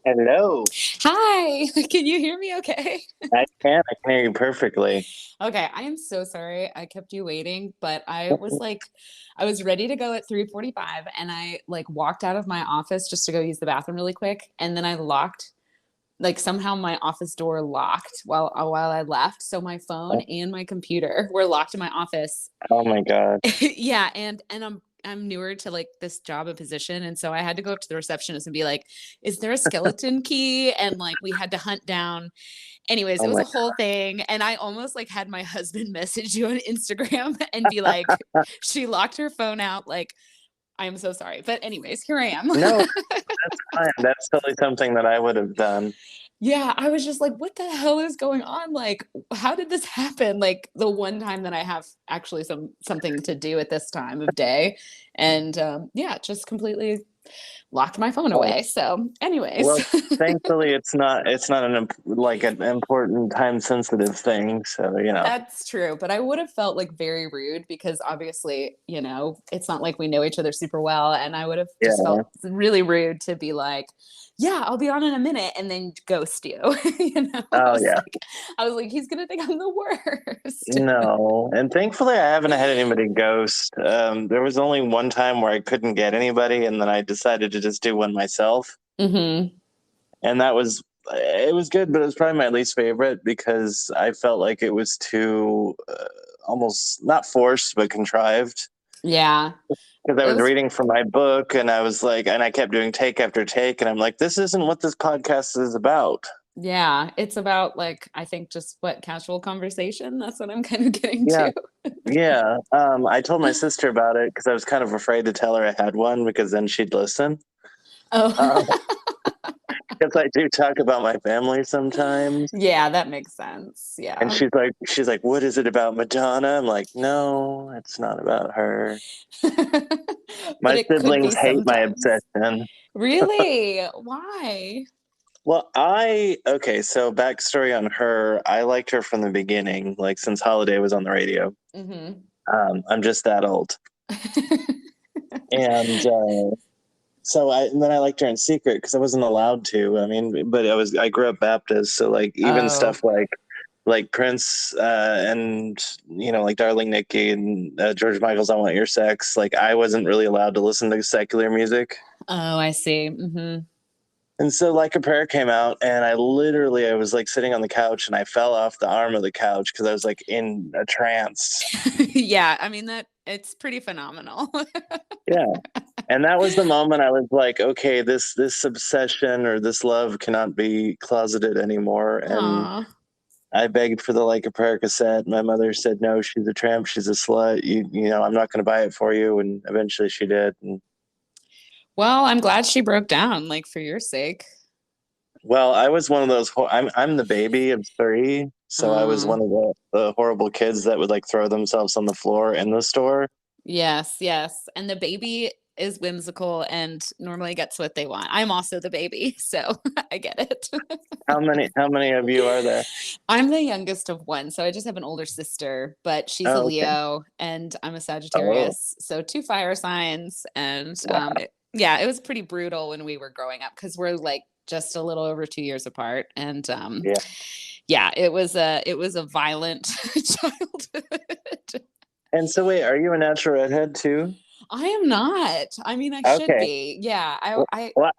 Hello. Hi, can you hear me okay? I can hear you perfectly. Okay, I am so sorry I kept you waiting, but I was ready to go at 3:45 and I like walked out of my office just to go use the bathroom really quick and then I locked like somehow my office door locked while I left, so my phone and my computer were locked in my office. Oh my God. Yeah, and I'm newer to like this job and position, and so I had to go up to the receptionist and be like, "Is there a skeleton key?" And like we had to hunt down. Anyways, Oh it was my a whole thing, and I almost like had my husband message you on Instagram and be like, "She locked her phone out." Like, I'm so sorry, but anyways, here I am. No, that's fine. That's totally something that I would have done. Yeah, I was just like, "What the hell is going on? Like, how did this happen?" Like the one time that I have actually something to do at this time of day, and yeah, just completely locked my phone Oh, away. So, anyways, well, thankfully it's not like an important time sensitive thing. So, that's true. But I would have felt like very rude because obviously, it's not like we know each other super well, and I would have just yeah. felt really rude to be like, "Yeah, I'll be on in a minute," and then ghost you. Oh yeah. I was like, he's gonna think I'm the worst. No. And thankfully I haven't had anybody ghost. There was only one time where I couldn't get anybody and then I decided to just do one myself. Hmm. And it was good, but it was probably my least favorite because I felt like it was too almost not forced but contrived, Yeah, because I it was was. reading from my book and I was like, and I kept doing take after take and I'm like, this isn't what this podcast is about. Yeah, it's about like I think just what casual conversation. That's what I'm kind of getting Yeah. to. Yeah. I told my sister about it because I was kind of afraid to tell her I had one because then she'd listen. Oh, uh, because I do talk about my family sometimes. yeah, that makes sense. And Yeah. she's like, what is it about Madonna? I'm like, no, it's not about her. But My it could be siblings hate my sometimes. obsession. Really? Why? Well, okay, so backstory on her, I liked her from the beginning, like since Holiday was on the radio. Hmm. I'm just that old. And and then I liked her in secret because I wasn't allowed to. I mean, but I grew up Baptist, so like even Oh, stuff like Prince, and like Darling Nikki and George Michael's "I Want Your Sex." Like I wasn't really allowed to listen to secular music. oh, I see. Hmm. And so Like a Prayer came out and I was like sitting on the couch and I fell off the arm of the couch because I was like in a trance. Yeah, I mean that it's pretty phenomenal. Yeah. And that was the moment I was like, okay, this obsession or this love cannot be closeted anymore. And Aw. I begged for the Like a Prayer cassette. My mother said, no, she's a tramp, she's a slut. I'm not going to buy it for you. And eventually she did. And Well, I'm glad she broke down, like for your sake. well, I was one of those. I'm the baby of three, so I was Uh, one of the horrible kids that would like throw themselves on the floor in the store. yes, yes. And the baby is whimsical and normally gets what they want. I'm also the baby, so I get it. How many of you are there? I'm the youngest of one, so I just have an older sister, but she's a Oh, okay. Leo and I'm a Oh, Sagittarius. So two fire signs. And wow. yeah, it was pretty brutal when we were growing up because we're like just a little over 2 years apart. And Yeah. yeah, it was a violent childhood. And so wait, are you a natural redhead too? I am not. I mean, I should Okay. be. Yeah, Well, well,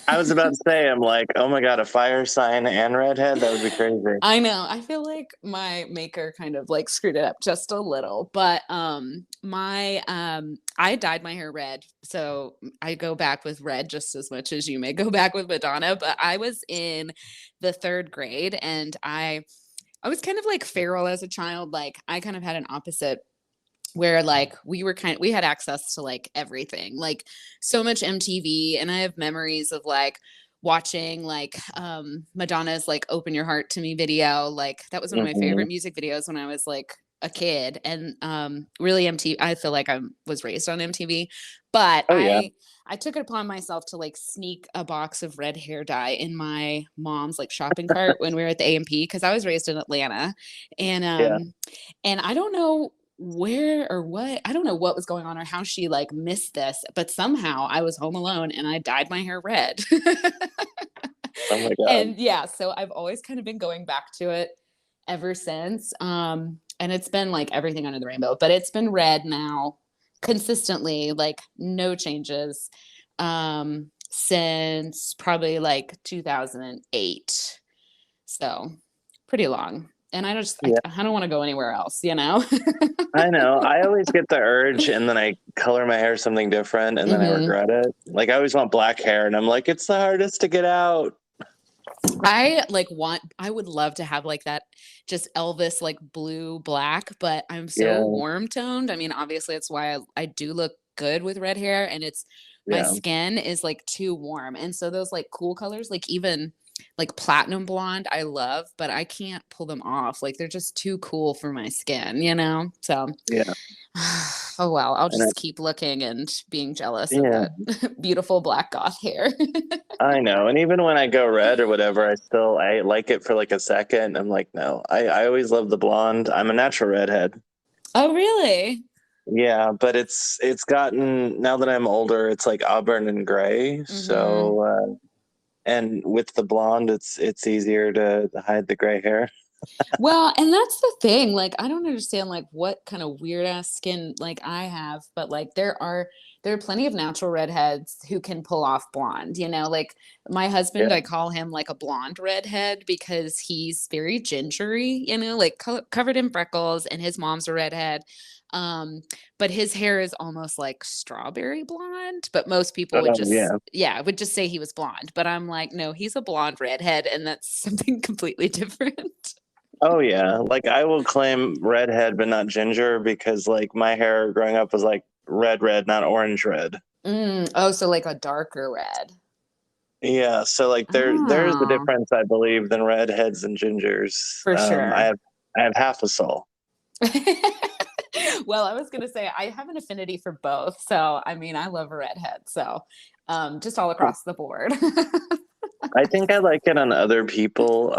I was about to say, I'm like, oh my God, a fire sign and redhead? That would be crazy. I know. I feel like my maker kind of like screwed it up just a little, but my I dyed my hair red. So I go back with red just as much as you may go back with Madonna, but I was in the 3rd grade and I was kind of like feral as a child. Like I kind of had an opposite where like we had access to like everything, like so much MTV, and I have memories of like watching like Madonna's like Open Your Heart to Me video. Like that was one of my Hmm. favorite music videos when I was like a kid. And really MTV, I feel like I was raised on MTV, but Oh yeah. I took it upon myself to like sneak a box of red hair dye in my mom's like shopping cart when we were at the A&P because I was raised in Atlanta. And Yeah. and I don't know where or what, I don't know what was going on or how she like missed this, but somehow I was home alone and I dyed my hair red. Oh my God. And yeah, so I've always kind of been going back to it ever since. And it's been like everything under the rainbow, but it's been red now consistently, like no changes, since probably like 2008. So pretty long. And Yeah, I don't want to go anywhere else, you know? I know. I always get the urge and then I color my hair something different and then I Hmm. regret it. Like I always want black hair and I'm like, it's the hardest to get out. I would love to have like that just Elvis like blue black, but I'm so Yeah, warm toned. I mean, obviously it's why I do look good with red hair, and it's my yeah. skin is like too warm. And so those like cool colors, like even like platinum blonde, I love, but I can't pull them off. Like they're just too cool for my skin, you know? So Yeah. oh well, I'll And I, just keep looking and being jealous of yeah, that beautiful black goth hair. I know. And even when I go red or whatever, I like it for like a second. I'm like, no, I always love the blonde. I'm a natural redhead. Oh, really? Yeah, but it's gotten now that I'm older, it's like auburn and gray. Hmm. So and with the blonde, it's easier to hide the gray hair. Well, and that's the thing. Like, I don't understand like what kind of weird ass skin like I have, but like there are plenty of natural redheads who can pull off blonde, you know, like my husband, Yeah. I call him like a blonde redhead because he's very gingery, you know, like covered in freckles, and his mom's a redhead. Um, but his hair is almost like strawberry blonde, but most people would Oh just yeah. yeah, would just say he was blonde, but I'm like, no, he's a blonde redhead, and that's something completely different. Oh yeah. Like I will claim redhead but not ginger because like my hair growing up was like red, not orange red. Oh, so like a darker red. Yeah, so like there's a Oh, difference I believe than redheads and gingers. for I sure. have half a soul. Well, I was gonna say I have an affinity for both. So I mean, I love a redhead. So just all across the board. I think I like it on other people,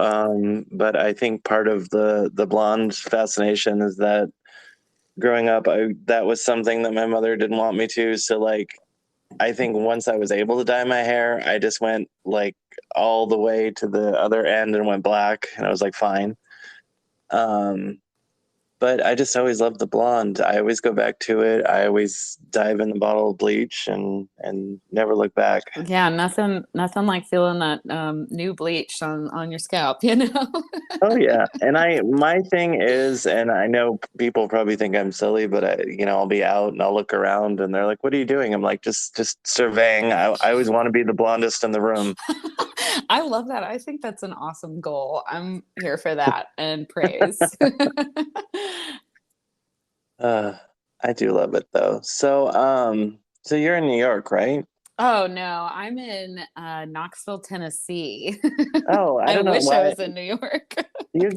but I think part of the blonde fascination is that growing up, that was something that my mother didn't want me to. So like, I think once I was able to dye my hair, I just went like all the way to the other end and went black, and I was like, fine. Um, but I just always loved the blonde. I always go back to it. I always dive in the bottle of bleach and never look back. Yeah, nothing like feeling that new bleach on your scalp, you know? Oh yeah, and my thing is, and I know people probably think I'm silly, but I'll be out and I'll look around, and they're like, "What are you doing?" I'm like, just surveying. I always want to be the blondest in the room. I love that. I think that's an awesome goal. I'm here for that and praise. Uh, I do love it though. So you're in New York, right? Oh no, I'm in Knoxville, Tennessee. Oh, I I don't know wish I why was in New York. you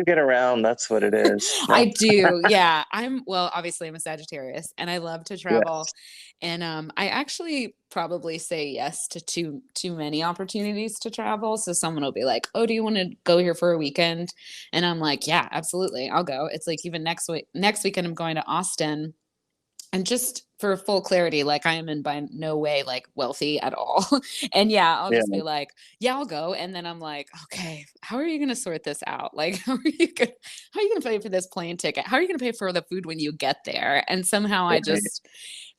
get around. That's what it is. No, I do. Yeah. Well, obviously I'm a Sagittarius and I love to travel. yes, And I actually probably say yes to too many opportunities to travel. So someone will be like, "Oh, do you want to go here for a weekend?" And I'm like, "Yeah, absolutely. I'll go." It's like even next weekend I'm going to Austin. And just for full clarity, like I am in by no way like wealthy at all. And yeah, I'll yeah, just be like, yeah, I'll go. And then I'm like, okay, how are you gonna sort this out? Like, how are you gonna pay for this plane ticket? How are you gonna pay for the food when you get there? And somehow I right. just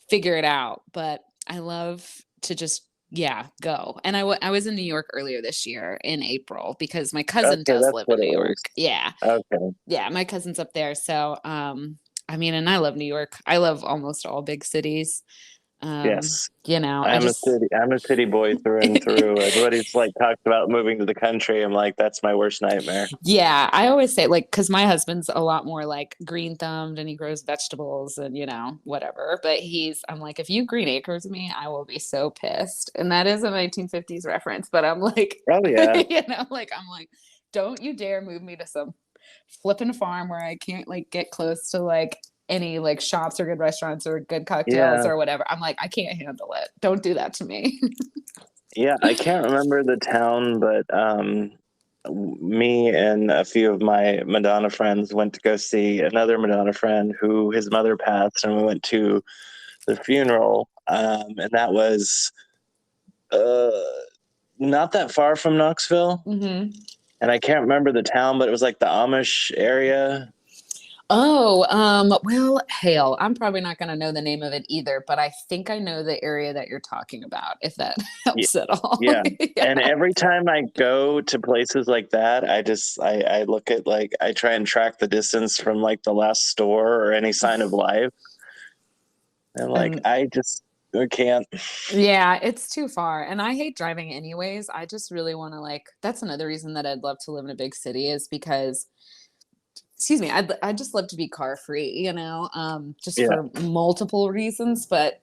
figure it out. But I love to just yeah, go. And I was in New York earlier this year in April because my cousin Okay, does that's live in what it New was. York. Yeah, Okay, yeah, my cousin's up there. So, I mean, and I love New York. I love almost all big cities. yes. You know, I just I'm a city boy through and through. Everybody's like talked about moving to the country. I'm like, that's my worst nightmare. yeah, I always say like because my husband's a lot more like green thumbed and he grows vegetables and you know, whatever. But I'm like, if you green acres me, I will be so pissed. And that is a 1950s reference, but I'm like, Oh yeah, you know, like I'm like, don't you dare move me to some flipping farm where I can't like get close to like any like shops or good restaurants or good cocktails yeah, or whatever. I'm like, I can't handle it. Don't do that to me. yeah. I can't remember the town, but me and a few of my Madonna friends went to go see another Madonna friend who his mother passed, and we went to the funeral. And that was uh not that far from Knoxville, Hmm. and I can't remember the town, but it was like the Amish area. Oh, well, hell, I'm probably not going to know the name of it either, but I think I know the area that you're talking about, if that Yeah, helps at all. yeah. And Yeah. every time I go to places like that, I look at like I try and track the distance from like the last store or any sign of life. And like And I can't. yeah, it's too far. And I hate driving anyways. I just really want to like, that's another reason that I'd love to live in a big city is because, excuse me, I'd just love to be car free, just Yeah, for multiple reasons. But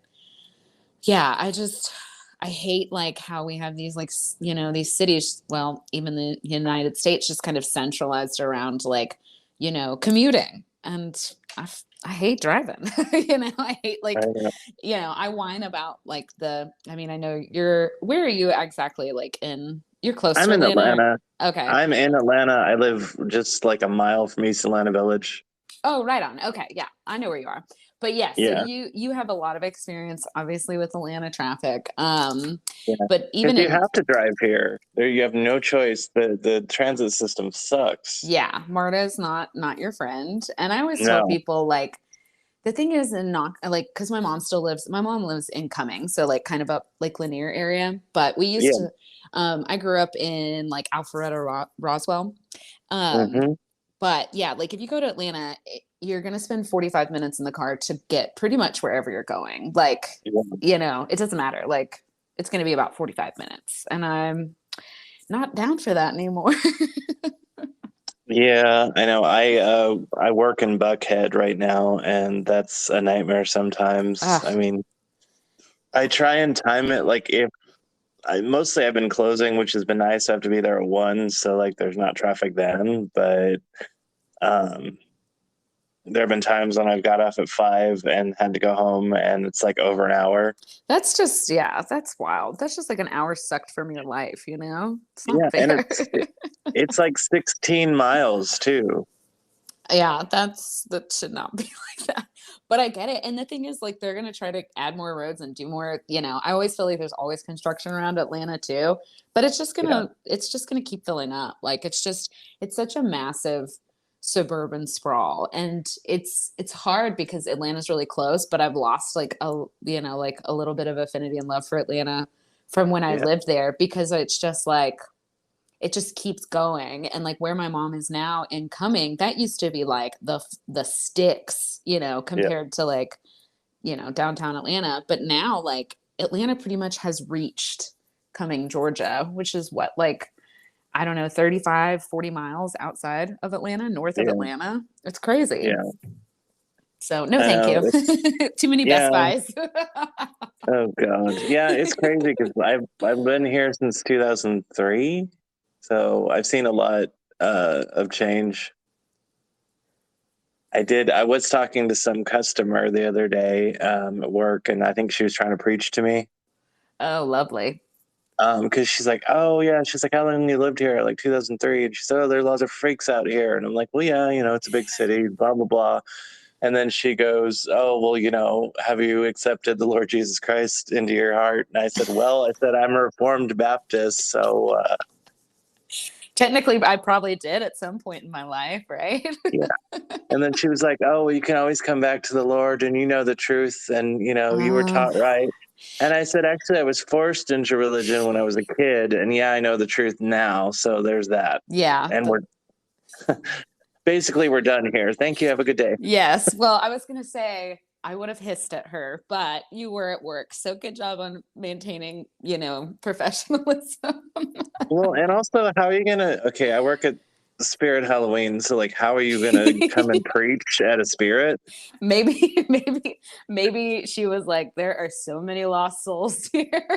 yeah, I hate like how we have these like, these cities, well, even the United States just kind of centralized around like, commuting. And I hate driving. I hate I like, know. I whine about like I mean, I know where are you exactly like you're close I'm to in Atlanta? Atlanta. Okay. I'm in Atlanta. I live just like a mile from East Atlanta Village. Oh, right on. Okay. Yeah. I know where you are. But yeah, so Yeah, you have a lot of experience obviously with Atlanta traffic. yeah. But Because even you in have to drive here. There, you have no choice. The transit system sucks. yeah, MARTA is not your friend. And I always tell No. people like the thing is in not like because my mom lives in Cumming, so like kind of up like Lanier area. But we used Yeah. to I grew up in like Alpharetta Roswell. Um, Hmm. but yeah, like if you go to Atlanta, you're gonna spend 45 minutes in the car to get pretty much wherever you're going. Like, Yeah. it doesn't matter. Like it's gonna be about 45 minutes. And I'm not down for that anymore. Yeah, I know. I work in Buckhead right now, and that's a nightmare sometimes. I Ugh. mean, I try and time it like if mostly I've been closing, which has been nice. I have to be there at 1, so like there's not traffic then. But um, there have been times when I've got off at 5 and had to go home, and it's like over an hour. That's just, yeah, that's wild. That's just like an hour sucked from your life, It's not Yeah, and fair. it's like 16 miles too. Yeah, that should not be like that. But I get it. And the thing is, like, they're gonna try to add more roads and do more, I always feel like there's always construction around Atlanta too. But Yeah, it's just gonna keep filling up. Like it's such a massive suburban sprawl. And it's hard because Atlanta's really close, but I've lost like a little bit of affinity and love for Atlanta from when I yeah, lived there because it's just like it just keeps going. And like where my mom is now in Cumming, that used to be like the sticks, yeah, compared to like, downtown Atlanta. But now like Atlanta pretty much has reached Cumming, Georgia, which is what, like, I don't know, 35, 40 miles outside of Atlanta, north of yeah, Atlanta. It's crazy. yeah. So no, I thank know. you. Too many Best Yeah. Buys. Oh God. Yeah, it's crazy because I've been here since 2003, so I've seen a lot of change. I was talking to some customer the other day at work, and I think she was trying to preach to me. Oh, lovely. Because she's like, oh yeah, she's like, how long you lived here? Like 2003, and she said, oh, there's lots of freaks out here, and I'm like, well, yeah, it's a big city, blah blah blah. And then she goes, oh well, have you accepted the Lord Jesus Christ into your heart? And I said, well, I'm a Reformed Baptist, so Technically, I probably did at some point in my life, right? yeah. And then she was like, oh, well, you can always come back to the Lord, and you know the truth, and you were Uh, taught right. And I said, actually, I was forced into religion when I was a kid, and yeah, I know the truth now. So there's that. yeah. And we're done here. Thank you. Have a good day. Yes. Well, I was going to say I would have hissed at her, but you were at work. So good job on maintaining, professionalism. Well, and also, how are you gonna? Okay, I work at Spirit Halloween, so like, how are you gonna come and preach at a spirit? maybe she was like, there are so many lost souls here.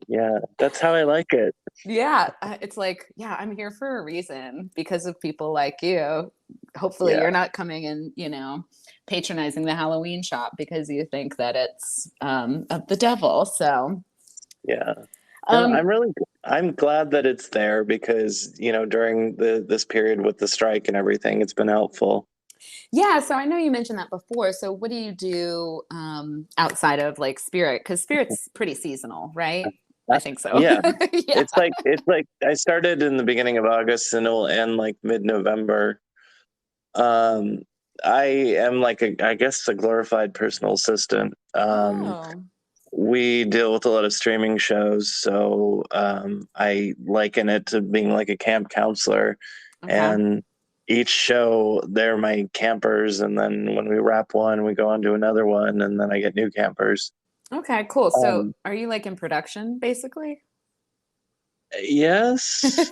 Yeah, that's how I like it. Yeah, it's like, yeah, I'm here for a reason because of people like you. Hopefully, Yeah, you're not coming and, patronizing the Halloween shop because you think that it's of the devil. So, yeah. No, um, I'm glad that it's there because during this period with the strike and everything, it's been helpful. yeah. So I know you mentioned that before. So what do you do outside of like Spirit? Because Spirit's pretty seasonal, right? I think so. Yeah, Yeah. it's like I started in the beginning of August and it'll end like mid-November. Um, I am like I guess a glorified personal assistant. Oh, We deal with a lot of streaming shows, so I liken it to being like a camp counselor. okay. And each show, they're my campers, and then when we wrap one, we go on to another one, and then I get new campers. Okay, cool. So Um, are you like in production basically? yes.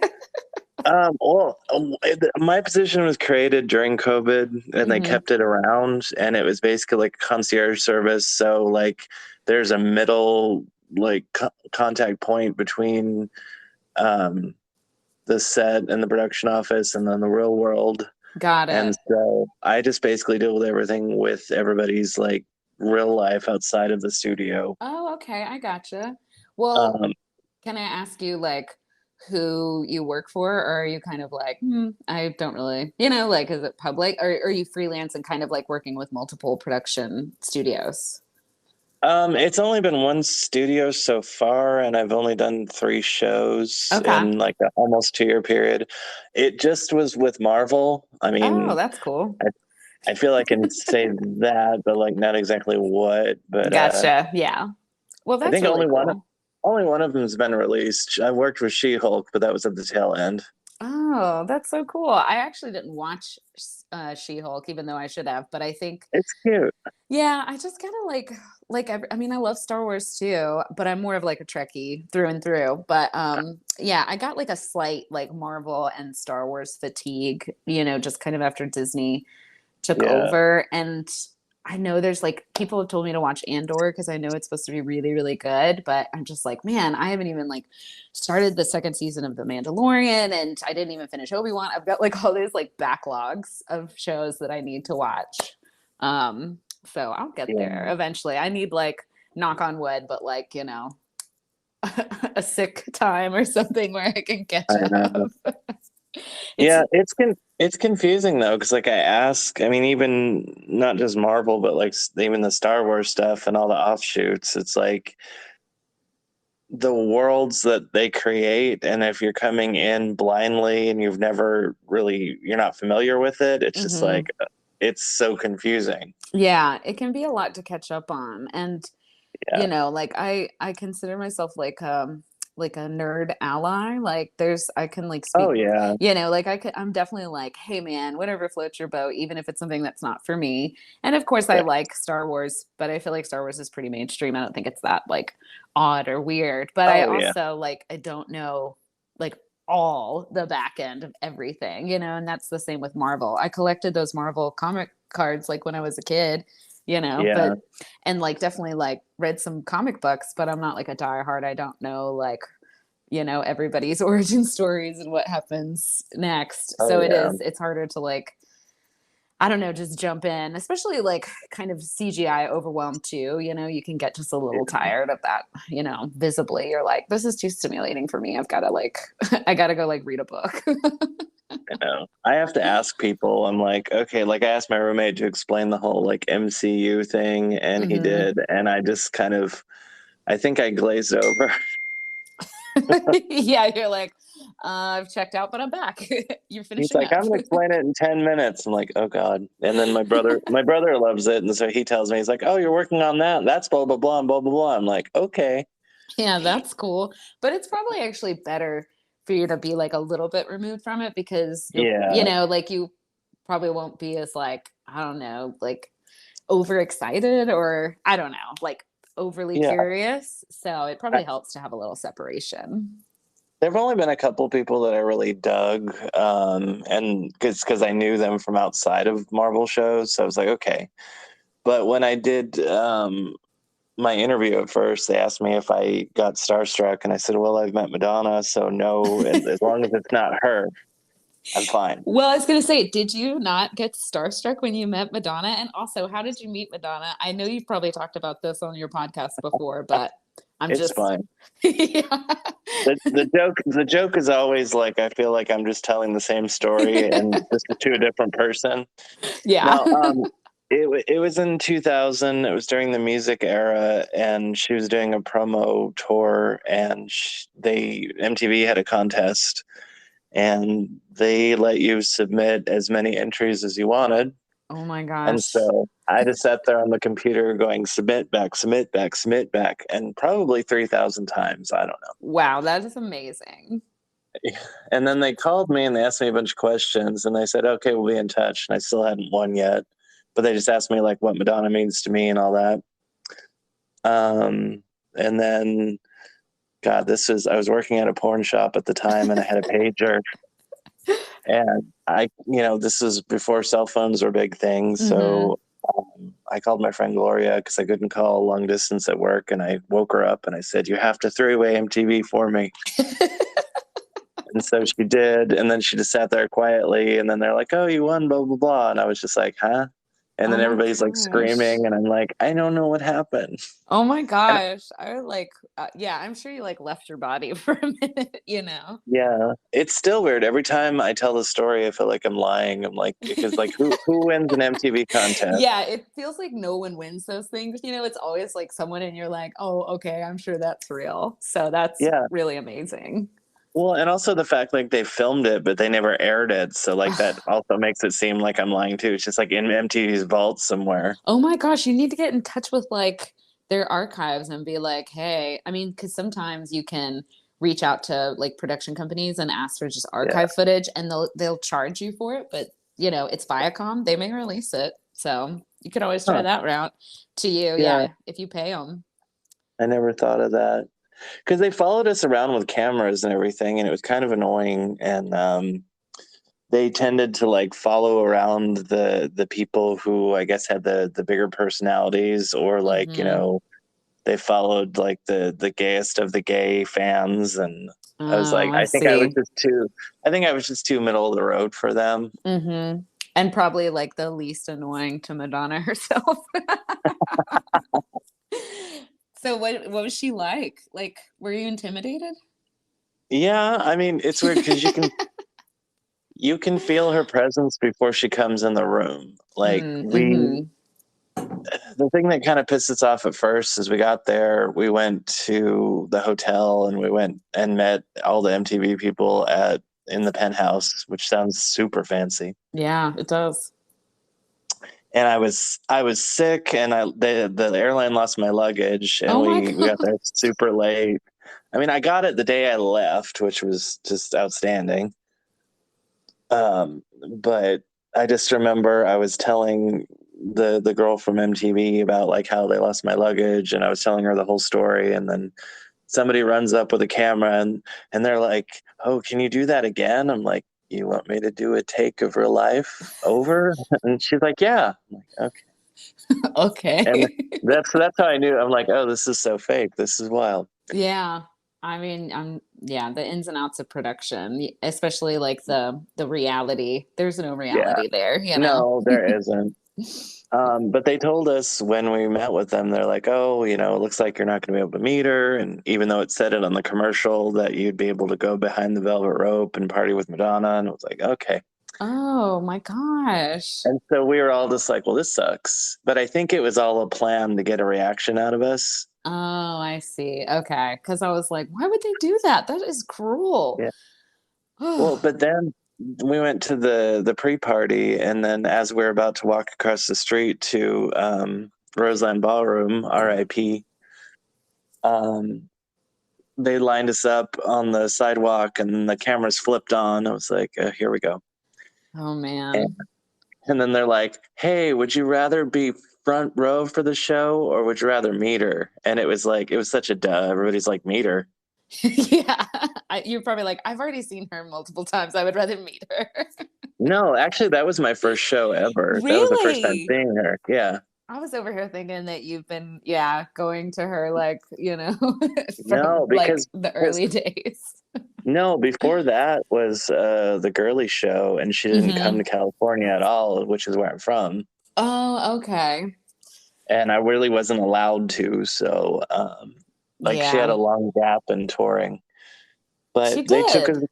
My position was created during COVID, and they Hmm. kept it around, and it was basically like a concierge service. So like, there's a middle like contact point between um, the set and the production office, and then the real world. Got And it. so I just basically deal with everything with everybody's like real life outside of the studio. Oh, okay. I gotcha. Well, Um, can I ask you like who you work for, or are you kind of like, I don't really, like, is it public, or are you freelance and kind of like working with multiple production studios? it's only been one studio so far, and I've only done 3 shows Okay. in like an almost 2 year period. It just was with Marvel. I Oh, mean, that's cool. I, I feel I can say that, but like not exactly what. But Gotcha. Yeah. Well, I that's think really cool. only one of them's been released. I worked with She-Hulk, but that was at the tail end. Oh, that's so cool. I actually didn't watch She-Hulk, even though I should have, but I think, It's cute. yeah, I just kind of I mean, I love Star Wars too, but I'm more of like a Trekkie through and through. But yeah, I got like a slight like Marvel and Star Wars fatigue, just kind of after Disney took Yeah. over. And I know there's like people have told me to watch Andor because I know it's supposed to be really, really good, but I'm just like, man, I haven't even like started the second season of The Mandalorian, and I didn't even finish Obi-Wan. I've got like all these like backlogs of shows that I need to watch. So I'll get there Yeah. eventually. I need like, knock on wood, but like, a sick time or something where I can catch I up. know. It's Yeah, it's confusing though, because like I ask, I mean, even not just Marvel, but like even the Star Wars stuff and all the offshoots. It's like the worlds that they create, and if you're coming in blindly and you're not familiar with it, it's just mhm. like it's so confusing. Yeah, it can be a lot to catch up on. And Yeah. like I consider myself like a nerd ally. Like I can like Oh speak, yeah. like I'm definitely like, hey man, whatever floats your boat, even if it's something that's not for me. And of course I Yeah. like Star Wars, but I feel like Star Wars is pretty mainstream. I don't think it's that like odd or weird. But I Oh yeah. also like I don't know like all the back end of everything, and that's the same with Marvel. I collected those Marvel comic cards like when I was a kid, Yeah. but and like definitely like read some comic books, but I'm not like a diehard. I don't know like, everybody's origin stories and what happens next. Oh So yeah. it's harder to like, I don't know, just jump in, especially like kind of CGI overwhelmed too. You can get just a little tired of that, visibly. You're like, this is too stimulating for me. I've got to like, I got to go like read a book. I know. I have to ask people. I'm like, okay, like I asked my roommate to explain the whole like MCU thing, and he Hmm. did, and I just kind of, I think I glazed over. Yeah, you're like, I've checked out, but I'm back. You're He's finishing like, up. I'm gonna explain it in 10 minutes. I'm like, oh god. And then my brother loves it, and so he tells me, he's like, oh, you're working on that. That's blah blah blah and blah blah blah. I'm like, okay, Yeah, that's cool. But it's probably actually better for you to be like a little bit removed from it because yeah, like you probably won't be as like, I don't know, like overexcited or I don't know, like overly yeah. curious. So it probably helps to have a little separation. There've only been a couple people that I really dug, and because I knew them from outside of Marvel shows, so I was like, okay. But when I did my interview at first, they asked me if I got starstruck, and I said, well, I've met Madonna, so no, and as long as it's not her, I'm fine. Well, I was going to say, did you not get starstruck when you met Madonna? And also, how did you meet Madonna? I know you've probably talked about this on your podcast before, but I'm It's just, fine. yeah. The joke is always like I feel like I'm just telling the same story and just to a different person. Yeah. No, It was in 2000. It was during the music era, and she was doing a promo tour, and MTV had a contest, and they let you submit as many entries as you wanted. Oh my And gosh. so I just sat there on the computer going submit back, submit back, submit back, and probably 3,000 times. I don't Wow, that is amazing. know. And then they called me and they asked me a bunch of questions, and I said, okay, we'll be in touch. And I still hadn't won yet, but they just asked me like what Madonna means to me and all that. And then, God, I was working at a porn shop at the time, and I had a pager. And this was before cell phones were big things. Mm-hmm. So I called my friend Gloria because I couldn't call long distance at work. And I woke her up and I said, you have to three-way MTV for me. And so she did. And then she just sat there quietly. And then they're like, oh, you won, blah, blah, blah. And I was just like, huh? And Oh then my everybody's like gosh. screaming. And I'm like, I don't know what happened. Oh my And gosh. I was like, yeah, I'm sure you like left your body for a minute, you know? yeah, it's still weird. Every time I tell the story, I feel like I'm lying. I'm like, because like who wins an MTV contest? Yeah, it feels like no one wins those things. You know, it's always like someone and you're like, oh, okay, I'm sure that's real. So that's Yeah. really amazing. Well, and also the fact like they filmed it, but they never aired it. So like that also makes it seem like I'm lying too. It's just like in MTV's vault somewhere. Oh my gosh, you need to get in touch with like their archives and be like, hey, I mean, because sometimes you can reach out to like production companies and ask for just Yeah. archive footage and they'll charge you for it, but you know, it's Viacom, they may release it. So you could always try Huh. that route to you, Yeah. yeah, if you pay them. I never thought of that. Because they followed us around with cameras and everything, and it was kind of annoying. And they tended to like follow around the people who I guess had the bigger personalities, or like, Mm-hmm. they followed like the gayest of the gay fans. And I was Oh, like, I see. I think I was just too middle of the road for them. Mm-hmm. And probably like the least annoying to Madonna herself. So what was she like? Like, were you intimidated? Yeah, I mean, it's weird because you can feel her presence before she comes in the room. Like Mm-hmm. the thing that kind of pissed us off at first is we got there, we went to the hotel, and we went and met all the MTV people at in the penthouse, which sounds super fancy. Yeah, it does. And I was sick, and the airline lost my luggage, and Oh my we got God. there super late. I mean, I got it the day I left, which was just outstanding. But I just remember I was telling the girl from MTV about like how they lost my luggage, and I was telling her the whole story, and then somebody runs up with a camera, and they're like, "Oh, can you do that again?" I'm like, "You want me to do a take of real life over?" And she's like, "Yeah." I'm like, "Okay." And Okay. that's how I knew. I'm like, "Oh, this is so fake. This is wild." Yeah. I mean, yeah, the ins and outs of production, especially like the reality. There's no Yeah. reality there, you know. No, there isn't. But they told us when we met with them, they're like, oh, it looks like you're not going to be able to meet her. And even though it said it on the commercial that you'd be able to go behind the velvet rope and party with Madonna. And it was like, okay. Oh my gosh. And so we were all just like, well, this sucks. But I think it was all a plan to get a reaction out of us. Oh, I see. Okay. Because I was like, why would they do that? That is cruel. Yeah. Well, but then we went to the pre-party, and then as we were about to walk across the street to Roseland Ballroom, RIP, um, they lined us up on the sidewalk, and the cameras flipped on. I was like, here we go. Oh And, man. and then they're like, hey, would you rather be front row for the show, or would you rather meet her? And it was like, it was such a duh. Everybody's like, meet her. Yeah. You're probably like, I've already seen her multiple times. I would rather meet her. No, actually, that was my first show ever. That was the first time Really? seeing her. Yeah. I was over here thinking that you've been, yeah, going to her like, you know, from No, like because the early days. no, before that was the girly show, and she didn't come Hmm. to California at all, which is where I'm from. Oh, okay. And I really wasn't allowed to. So, like, she had Yeah, a long gap in touring, but she they took us. did.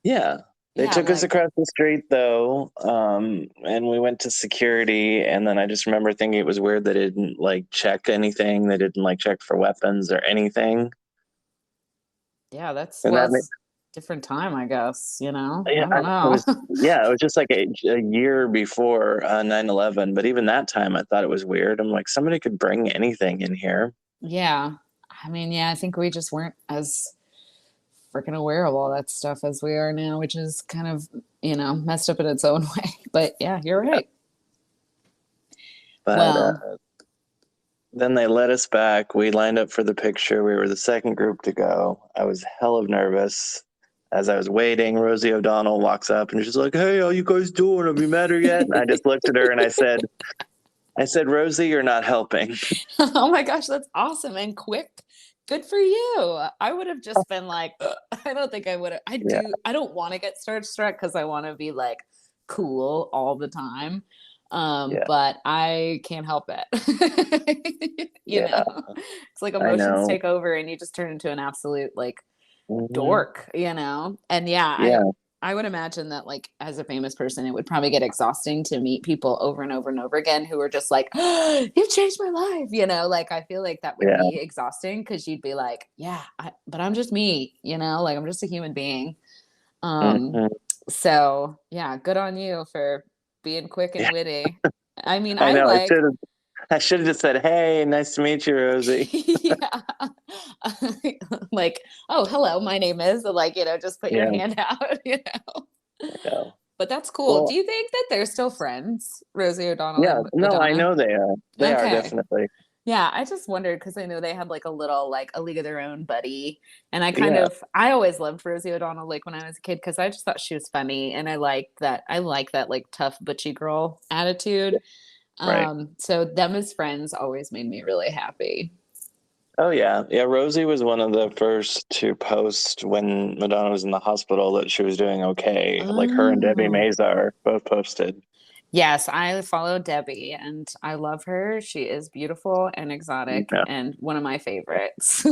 Yeah. They Yeah, took us like, across the street though, and we went to security. And then I just remember thinking it was weird they didn't like check anything. They didn't like check for weapons or anything. yeah, that's, And well, that, it's different time, I guess, yeah, I don't it know. was, yeah, it was just like a year before 9/11. But even that time, I thought it was weird. I'm like, somebody could bring anything in here. Yeah. I mean, yeah, I think we just weren't as freaking aware of all that stuff as we are now, which is kind of, messed up in its own way. But yeah, you're Yeah. right. But Well, then they let us back. We lined up for the picture. We were the second group to go. I was hell of nervous. As I was waiting, Rosie O'Donnell walks up and she's like, "Hey, how you guys doing? Have you met her yet?" And I just looked at her and I said, "Rosie, you're not helping." oh my gosh, that's awesome and quick. Good for you. I would have just been like, "Ugh." I don't think I would have. Yeah, I don't want to get starstruck because I want to be like cool all the time. yeah, But I can't help it. yeah. It's like I emotions know. take over and you just turn into an absolute like Hmm. dork. And yeah, Yeah, I would imagine that like as a famous person, it would probably get exhausting to meet people over and over and over again who are just like, oh, you've changed my life. Like I feel like that would yeah. be exhausting because you'd be like, yeah, but I'm just me, like I'm just a human being. Um, Hmm. so yeah, good on you for being quick and Yeah. witty. I mean, I I know. I like should have. I should have just said, "Hey, nice to meet you, Rosie." yeah. Like, oh, hello, my name is like, just put your Yeah, hand out. I know. But that's cool. Do Well, you think that they're still friends, Rosie O'Donnell yeah. and No, I Madonna? know they are. They are Okay. definitely. Yeah, I just wondered because I know they had like a little like a league of their own buddy. And Yeah. I always loved Rosie O'Donnell like when I was a kid because I just thought she was funny and I like that like tough butchy girl attitude. Right. So them as friends always made me really happy. Oh yeah, yeah. Rosie was one of the first to post when Madonna was in the hospital that she was doing okay. Like her and Debbie Oh. Mazar both posted. Yes, I follow Debbie and I love her. She is beautiful and exotic Yeah, and one of my favorites.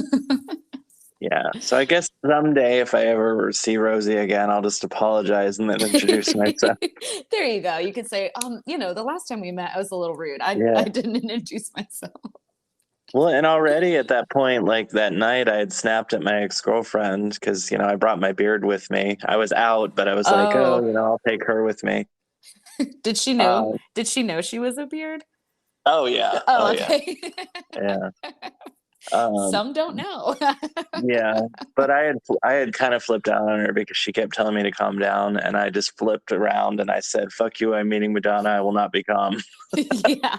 yeah. So I guess someday if I ever see Rosie again, I'll just apologize and then introduce myself. There you go. You could say, the last time we met, I was a little rude. I Yeah. didn't introduce myself. Well, and already at that point, like that night, I had snapped at my ex-girlfriend because I brought my beard with me. I was out, but I was like, oh, Oh, I'll take her with me. did she know? Uh, Did she know she was a beard? oh yeah, oh Oh, yeah, okay. yeah. Um, Some don't know. Yeah, but I had kind of flipped out on her because she kept telling me to calm down, and I just flipped around and I said, "Fuck you! I'm meeting Madonna. I will not be calm." Yeah,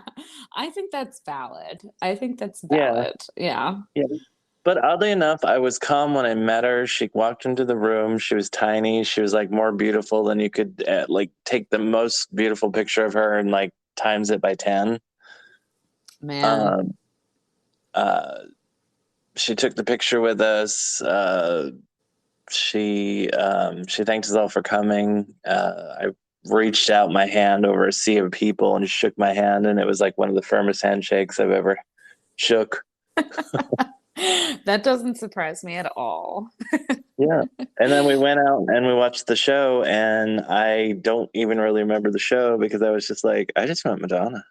I think that's valid. I think that's Yeah, valid. Yeah. yeah. But oddly enough, I was calm when I met her. She walked into the room. She was tiny. She was like more beautiful than you could like take the most beautiful picture of her and like times it by 10. Man. Um, uh, she took the picture with us. She thanked us all for coming. I reached out my hand over a sea of people and shook my hand, and it was like one of the firmest handshakes I've ever shook. That doesn't surprise me at all. Yeah. And then we went out and we watched the show, and I don't even really remember the show because I was just like, I just met Madonna.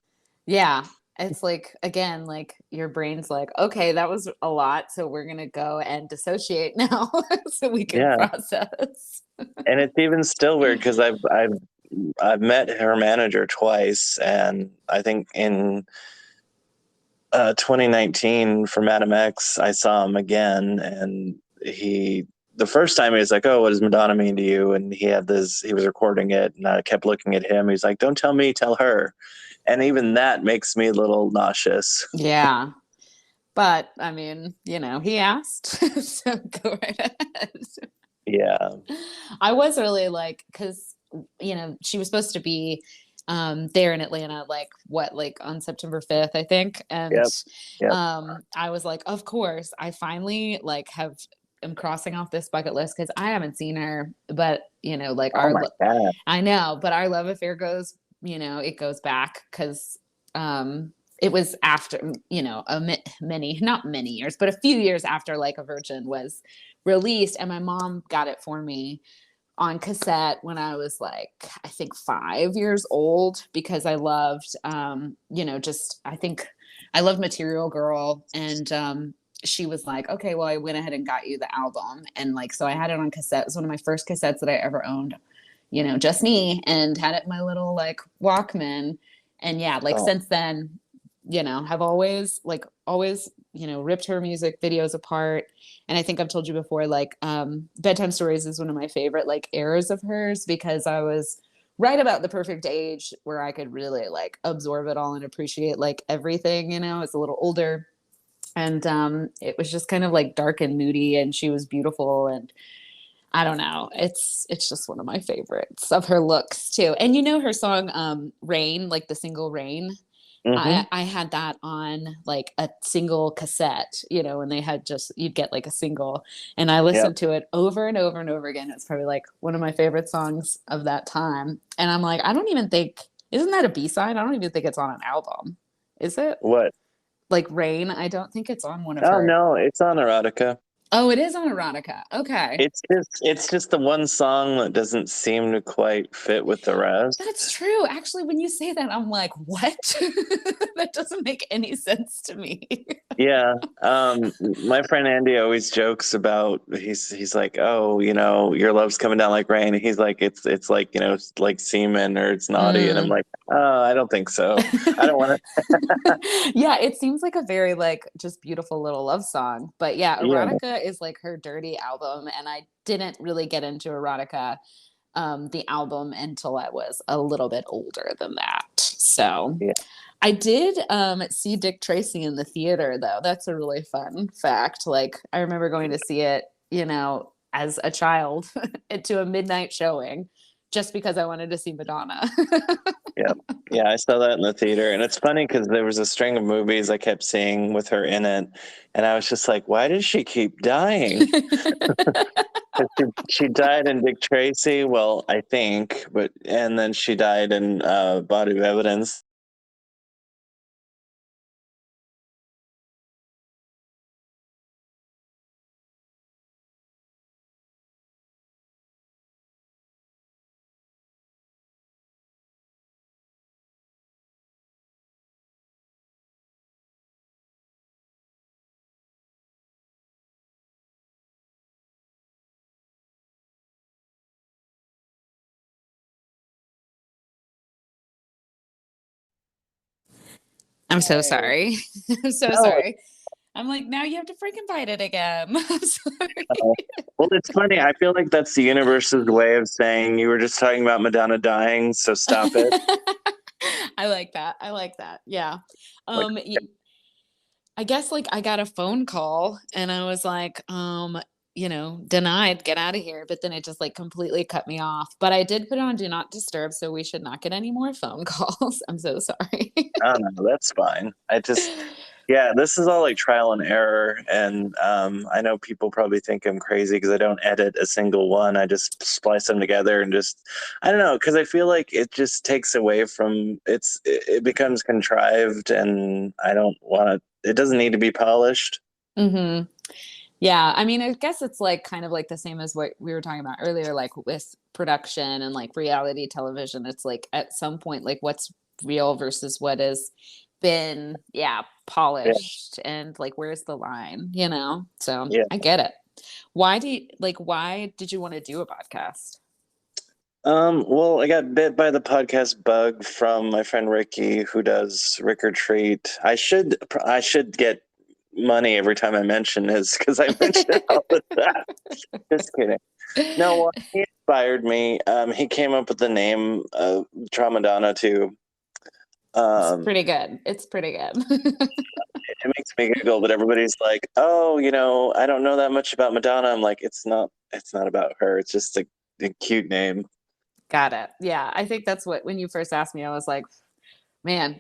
Yeah. It's like, again, like your brain's like, okay, that was a lot. So we're going to go and dissociate now so we can Yeah. process. And it's even still weird because I've met her manager twice, and I think in 2019 for Madam X, I saw him again, and the first time he was like, "Oh, what does Madonna mean to you?" And he was recording it, and I kept looking at him. He's like, "Don't tell me, tell her," and even that makes me a little nauseous. Yeah. But I mean, he asked. So go right ahead. Yeah, I was really like, because, she was supposed to be there in Atlanta, like what, like on September 5th, I think. And yep, yep. I was like, of course, I finally like am crossing off this bucket list because I haven't seen her, but like Oh my god. I know, but our love affair goes, it goes back because it was after, many, not many years, but a few years after like a Virgin was released, and my mom got it for me on cassette when I was like, I think 5 years old, because I loved, just, I think I loved Material Girl. And she was like, okay, well, I went ahead and got you the album. And like, so I had it on cassette. It was one of my first cassettes that I ever owned, just me, and had it in my little like Walkman. And yeah, like Oh, since then, have always, ripped her music videos apart. And I think I've told you before, like, Bedtime Stories is one of my favorite like eras of hers, because I was right about the perfect age where I could really like absorb it all and appreciate like everything, as a little older. And it was just kind of like dark and moody, and she was beautiful. And I don't know. It's just one of my favorites of her looks too. And her song Rain, like the single Rain. mm-hmm. I had that on like a single cassette, and they had you'd get like a single, and I Yep. listened to it over and over and over again. It's probably like one of my favorite songs of that time. And I'm like, I don't even think, isn't that a B-side? I don't even think it's on an album. Is it? What? Like Rain? I don't think it's on one of Oh her. no, it's on Erotica. Oh, it is on Erotica. Okay. It's just the one song that doesn't seem to quite fit with the That's rest. true. Actually, when you say that, I'm like, what? That doesn't make any sense to me. Yeah. My friend Andy always jokes about he's like, oh, your love's coming down like rain. He's like, it's like, it's like semen or it's naughty. And I'm Mm. like, oh, I don't think so. I don't want Yeah, it seems like a very like just beautiful little love song. But yeah, to, yeah. Erotica is like her dirty album, and I didn't really get into Erotica, the album, until I was a little bit older than that. So Yeah. I did see Dick Tracy in the theater, though. That's a really fun fact. Like, I remember going to see it, as a child to a midnight showing, just because I wanted to see Madonna. Yeah. Yeah, I saw that in the theater. And it's funny because there was a string of movies I kept seeing with her in it. And I was just like, why does she keep dying? 'Cause she died in Dick Tracy, well, I think, and then she died in Body of Evidence. I'm so Hey. sorry. I'm so No, sorry. I'm like, now you have to freaking fight it again. I'm sorry. well, it's funny. I feel like that's the universe's way of saying you were just talking about Madonna dying, so stop it. I like that. I like that. Yeah. Like, Um, y- I guess like I got a phone call and I was like, denied, get out of here. But then it just like completely cut me off. But I did put it on do not disturb, so we should not get any more phone calls. I'm so sorry. I don't know. That's fine. Yeah, this is all like trial and error, and I know people probably think I'm crazy because I don't edit a single one. I just splice them together and I don't know, because I feel like it just takes away from it becomes contrived, and I don't want to. It doesn't need to be polished. Hmm. Yeah, I mean, I guess it's like kind of like the same as what we were talking about earlier, like with production and like reality television. It's like at some point, like what's real versus what has been, yeah, Yeah, polished, and like where's the line? So yeah. I get it. Why did you want to do a podcast? Well, I got bit by the podcast bug from my friend Ricky, who does Rick or Treat. I should get money every time I mention his because I mention it all the time. Just kidding. No, well, he inspired me. He came up with the name Tramadonna too. It's Um, pretty good. It's pretty good. it makes me giggle, but everybody's like, "Oh, I don't know that much about Madonna." I'm like, "It's not. It's not about her. It's just a cute name." Got it. Yeah, I think that's what, when you first asked me, I was like, man,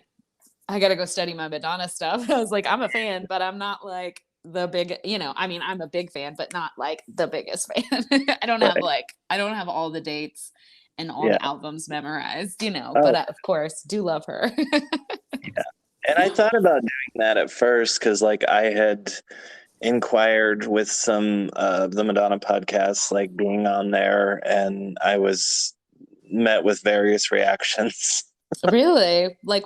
I got to go study my Madonna stuff. I was like, I'm a fan, but I'm not like the big, I mean, I'm a big fan, but not like the biggest fan. Right. I don't have all the dates and all Yeah. the albums memorized, but Oh, of course, do love her. yeah. And I thought about doing that at first because, like, I had inquired with some of the Madonna podcasts, like being on there, and I was met with various reactions. Really? Like,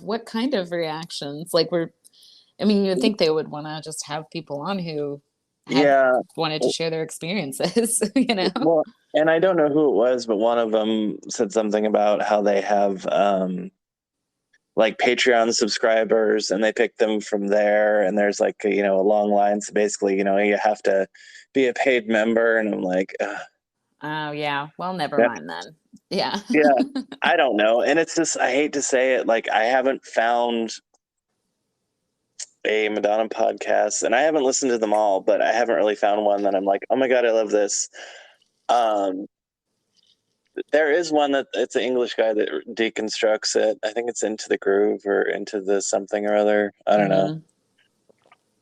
what kind of reactions? Like, I mean, you'd think they would want to just have people on who had Yeah. wanted to share their experiences, you know? Well, and I don't know who it was, but one of them said something about how they have like Patreon subscribers and they pick them from there. And there's like, a long line. So basically, you have to be a paid member. And I'm like, Oh, yeah. Well, never that's, mind then. Yeah. yeah, I don't know. And it's just, I hate to say it, like, I haven't found a Madonna podcast and I haven't listened to them all, but I haven't really found one that I'm like, oh my God, I love this. Um, there is one that it's an English guy that deconstructs it. I think it's Into the Groove or Into the something or other. I don't know.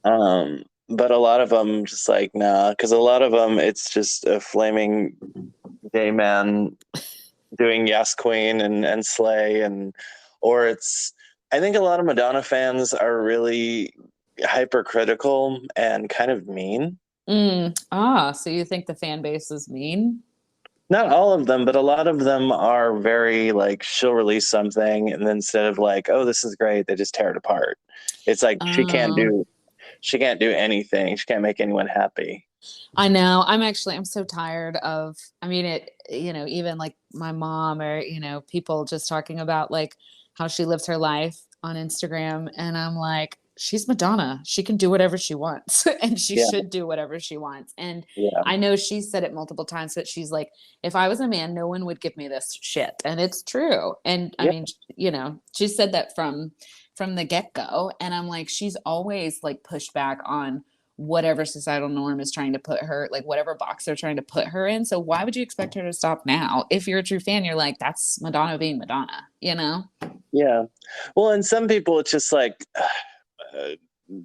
Hmm. But a lot of them just like, nah, because a lot of them, it's just a flaming gay man doing Yes Queen and Slay, or it's, I think a lot of Madonna fans are really hypercritical and kind of mean. So you think the fan base is mean? Not all of them, but a lot of them are very like, she'll release something and then instead of like, oh, this is great, they just tear it apart. It's like Oh, she can't do anything. She can't make anyone happy. I know. I'm so tired of, I mean, even like my mom or, people just talking about like how she lives her life on Instagram. And I'm like, she's Madonna. She can do whatever she wants and she Yeah, should do whatever she wants. And yeah, I know she's said it multiple times, but she's like, if I was a man, no one would give me this shit. And it's true. And I yeah, mean, she said that from the get-go. And I'm like, she's always like pushed back on whatever societal norm is trying to put her, like whatever box they're trying to put her in. So why would you expect her to stop now? If you're a true fan, you're like, that's Madonna being Madonna, you know? yeah. Well, and some people, it's just like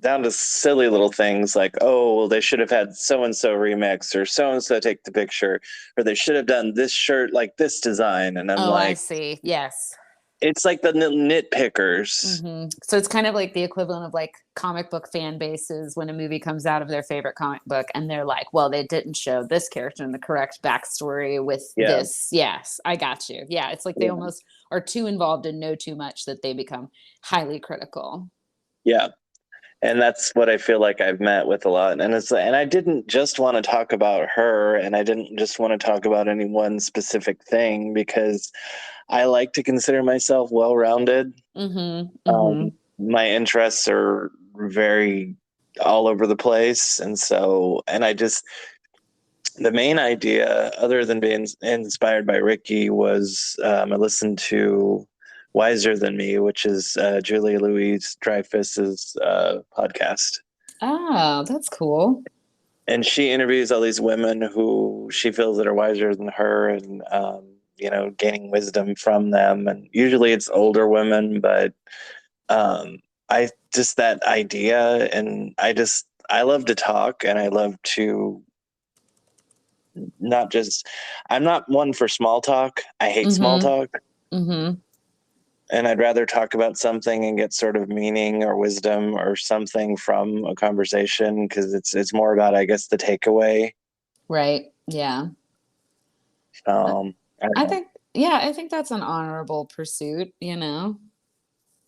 down to silly little things like, oh, well, they should have had so and so remix or so and so take the picture, or they should have done this shirt like this design. And I'm Oh, I like, see. Yes. it's like the nitpickers. So it's kind of like the equivalent of like comic book fan bases when a movie comes out of their favorite comic book and they're like, well, they didn't show this character in the correct backstory with Yeah, this. Yes, I got you. Yeah, it's like they yeah, almost are too involved and know too much that they become highly critical. yeah. And that's what I feel like I've met with a lot. And I didn't just want to talk about her, and I didn't just want to talk about any one specific thing because I like to consider myself well-rounded. Mm-hmm. Um, Mm-hmm. my interests are very all over the place, and I just, the main idea, other than being inspired by Ricky, was I listened to Wiser Than Me, which is Julia Louise Dreyfus's podcast. Oh, that's cool. And she interviews all these women who she feels that are wiser than her, and gaining wisdom from them. And usually it's older women, but um, I just, that idea, and I love to talk, and I love to not just, I'm not one for small talk. I hate small Mm-hmm. talk. Mm-hmm. And I'd rather talk about something and get sort of meaning or wisdom or something from a conversation, because it's more about, I guess, the takeaway. Right. Yeah. I I don't I know. think, yeah, I think that's an honorable pursuit, you know?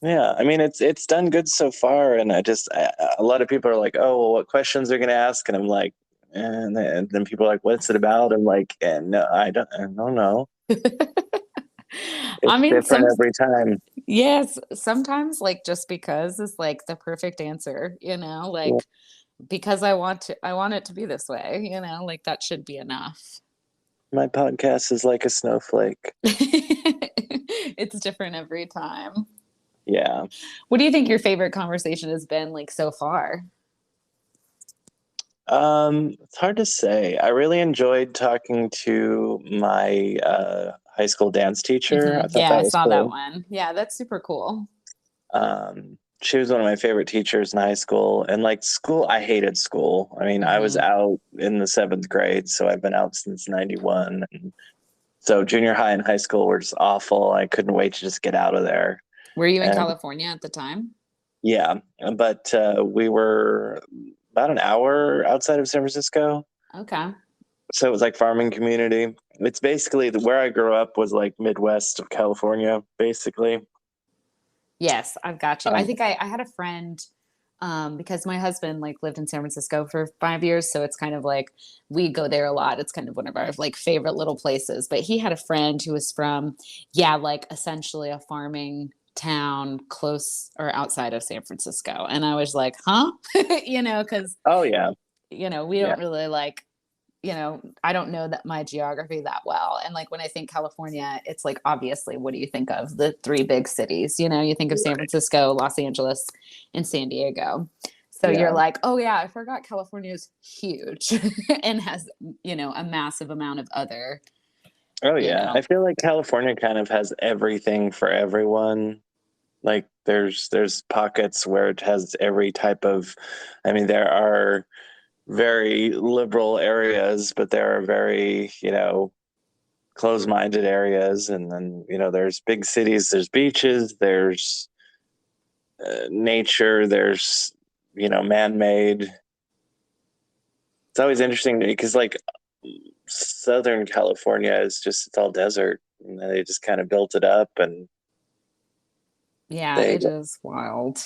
Yeah, I mean, it's done good so far, and a lot of people are like, oh, well, what questions are going to ask, and I'm like, and then people are like, what's it about? I'm like, no, I don't know. It's I mean, different every time. yes, sometimes like just because is like the perfect answer, Yeah. like because I want it to be this way, like that should be enough. My podcast is like a snowflake. It's different every time. Yeah. What do you think your favorite conversation has been like so far? It's hard to say. I really enjoyed talking to my high school dance teacher. I thought Yeah, that I was saw that cool. one. Yeah, that's super cool. She was one of my favorite teachers in high school. And like school, I hated school. I mean, I was Hmm. out in the seventh grade, so I've been out since 91. And so junior high and high school were just awful. I couldn't wait to just get out of there. Were you in And California at the time? yeah, but we were. about an hour outside of San Francisco. Okay. So it was like farming community. It's basically where I grew up was like Midwest of California, basically. Yes, I've got you. I Um, think I had a friend because my husband like lived in San Francisco for 5 years, so it's kind of like we go there a lot. It's kind of one of our like favorite little places. But he had a friend who was from, yeah, like essentially a farming town close or outside of San Francisco, and I was like, huh, because oh yeah, we yeah, don't really like I don't know that my geography that well. And like when I think California, it's like obviously, what do you think of? The three big cities, you think of San right, Francisco, Los Angeles, and San Diego. So you're yeah. like, oh yeah, I forgot California is huge and has, a massive amount of other, Oh you yeah. I know. feel like California kind of has everything for everyone. Like there's pockets where it has every type of, I mean, there are very liberal areas, but there are very, closed-minded areas. And then, there's big cities, there's beaches, there's nature, there's, man-made. It's always interesting to me because like Southern California is just, it's all desert. And they just kind of built it up and Yeah, they, it is wild.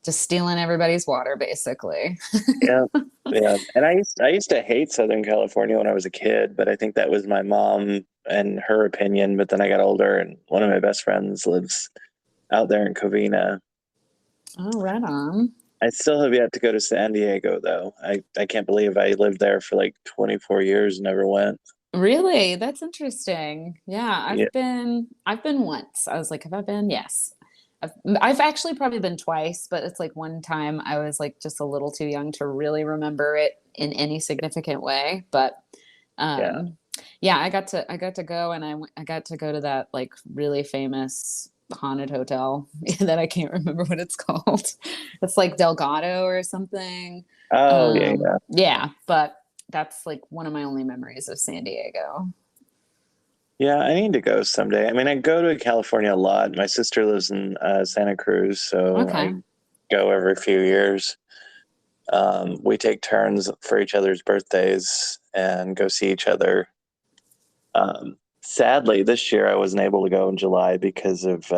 Just stealing everybody's water, basically. yeah, yeah. And I used to hate Southern California when I was a kid, but I think that was my mom and her opinion. But then I got older, and one of my best friends lives out there in Covina. Oh, right on. I still have yet to go to San Diego, though. I can't believe I lived there for like 24 years and never went. Really? That's interesting. Yeah, Yeah, I've been once. I was like, have I been? Yes. I've actually probably been twice, but it's like one time I was like just a little too young to really remember it in any significant way. But yeah. um yeah, I got to go and I got to go to that like really famous haunted hotel that I can't remember what it's called. It's like Delgado or something. Oh, yeah, yeah. Yeah, but that's like one of my only memories of San Diego. Yeah, I need to go someday. I mean, I go to California a lot. My sister lives in Santa Cruz, so Okay. I go every few years. We take turns for each other's birthdays and go see each other. Sadly, this year I wasn't able to go in July because of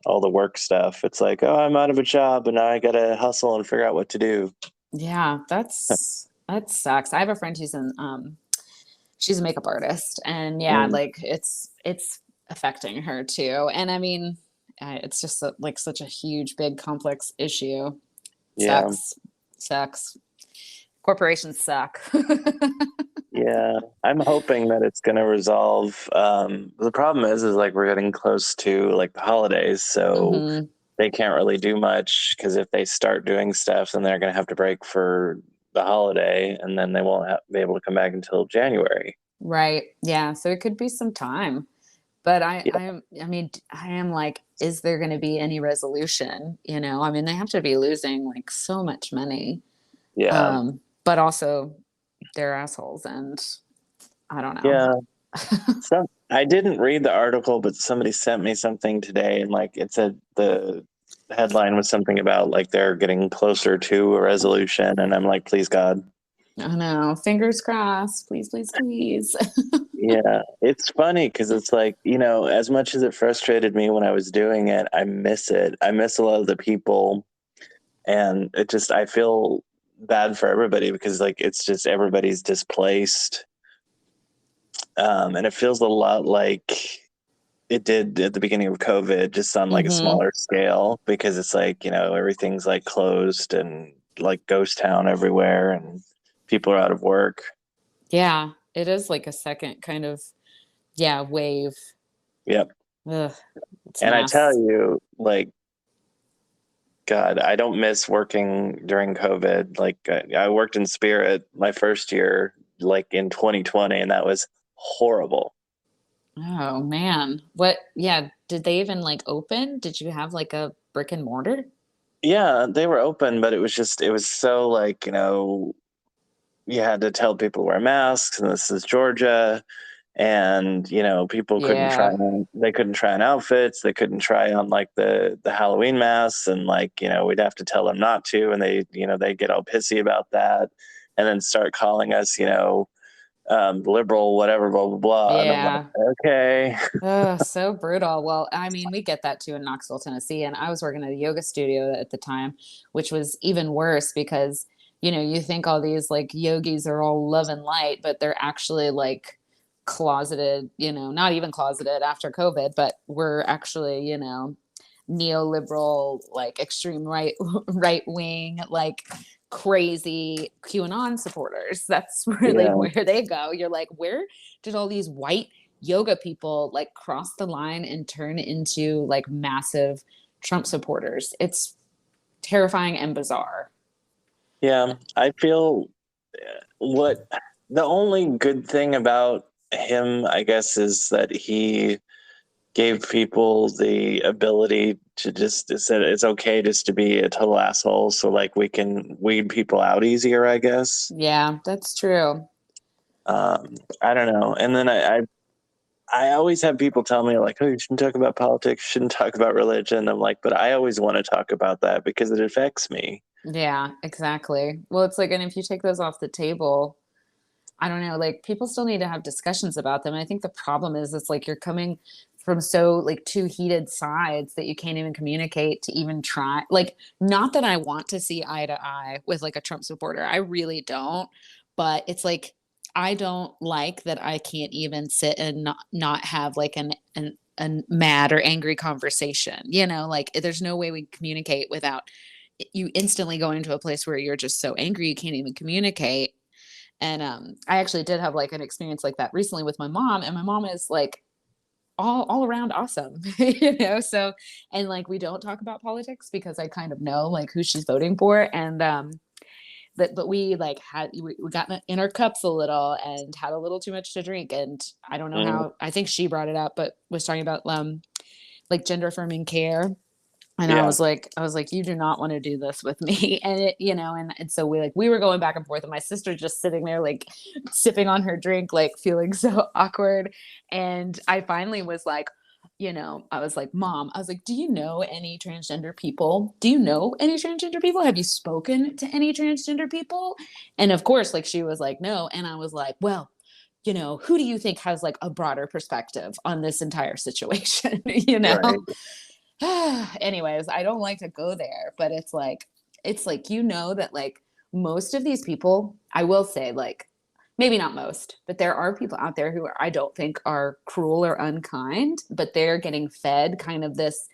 all the work stuff. It's like, oh, I'm out of a job and now I got to hustle and figure out what to do. Yeah, that sucks. I have a friend who's she's a makeup artist, and yeah, Mm, like it's affecting her too. And I mean, it's just like such a huge, big, complex issue. yeah, Sucks, sucks. Corporations suck. yeah. I'm hoping that it's going to resolve. The problem is like we're getting close to like the holidays, so Hmm. they can't really do much because if they start doing stuff, then they're going to have to break for the holiday, and then they won't be able to come back until January. Right. Yeah. So it could be some time. But Yeah, I mean, I am like, is there going to be any resolution? I mean, they have to be losing like so much money. yeah, But also they're assholes, and I don't know. yeah. So I didn't read the article, but somebody sent me something today, and like it said the headline was something about like they're getting closer to a resolution, and I'm like, please God. I know. Fingers crossed. Please, please, please. Yeah, it's funny because it's like, as much as it frustrated me when I was doing it, I miss it. I miss a lot of the people, and I feel bad for everybody because like it's just everybody's displaced. And it feels a lot like it did at the beginning of COVID, just on like a Hmm. smaller scale, because it's like, everything's like closed and like ghost town everywhere and people are out of work. Yeah, it is like a second kind of, yeah, wave. Yep. Ugh, it's a And I tell mess. you, like, God, I don't miss working during COVID. Like, I worked in Spirit my first year, like in 2020, and that was horrible. Oh man. Yeah, did they even like open? Did you have like a brick and mortar? Yeah, they were open, but it was so like, you had to tell people to wear masks, and this is Georgia. and people couldn't try Yeah. on, they couldn't try on outfits, they couldn't try on like the Halloween masks, and like we'd have to tell them not to, and they get all pissy about that, and then start calling us liberal whatever, blah blah blah, and I'm like, Yeah. okay. Oh, so brutal. Well, I mean, we get that too in Knoxville, Tennessee. And I was working at a yoga studio at the time, which was even worse because, you think all these like yogis are all love and light, but they're actually like closeted, not even closeted after COVID, but we're actually, neoliberal, like extreme right wing, like crazy QAnon supporters. That's really Yeah, where they go. You're like, where did all these white yoga people like cross the line and turn into like massive Trump supporters? It's terrifying and bizarre. yeah, I feel what the only good thing about him, I guess, is that he gave people the ability to just said it's okay just to be a total asshole, so like we can weed people out easier, I guess. Yeah, that's true. I don't know. And then I always have people tell me like, oh, you shouldn't talk about politics, you shouldn't talk about religion. I'm like, but I always want to talk about that because it affects me. Yeah, exactly. Well, it's like, and if you take those off the table, I don't know, like people still need to have discussions about them. And I think the problem is it's like you're coming from so like two heated sides that you can't even communicate to even try. Like, not that I want to see eye to eye with like a Trump supporter. I really don't. But it's like I don't like that I can't even sit and not have like an mad or angry conversation. Like there's no way we communicate without you instantly going to a place where you're just so angry you can't even communicate. And I actually did have like an experience like that recently with my mom, and my mom is like all around awesome, So, and like we don't talk about politics because I kind of know like who she's voting for, and but we like we got in our cups a little and had a little too much to drink, and I don't know Mm, how. I think she brought it up, but was talking about like gender affirming care. And yeah. I was like, you do not want to do this with me. And and so we were going back and forth, and my sister just sitting there, like sipping on her drink, like feeling so awkward. And I finally was like, I was like, Mom, I was like, do you know any transgender people? Do you know any transgender people? Have you spoken to any transgender people? And of course, like she was like, no. And I was like, well, who do you think has like a broader perspective on this entire situation? Right. Anyways, I don't like to go there, but it's like that like most of these people, I will say, like maybe not most, but there are people out there who I don't think are cruel or unkind, but they're getting fed kind of this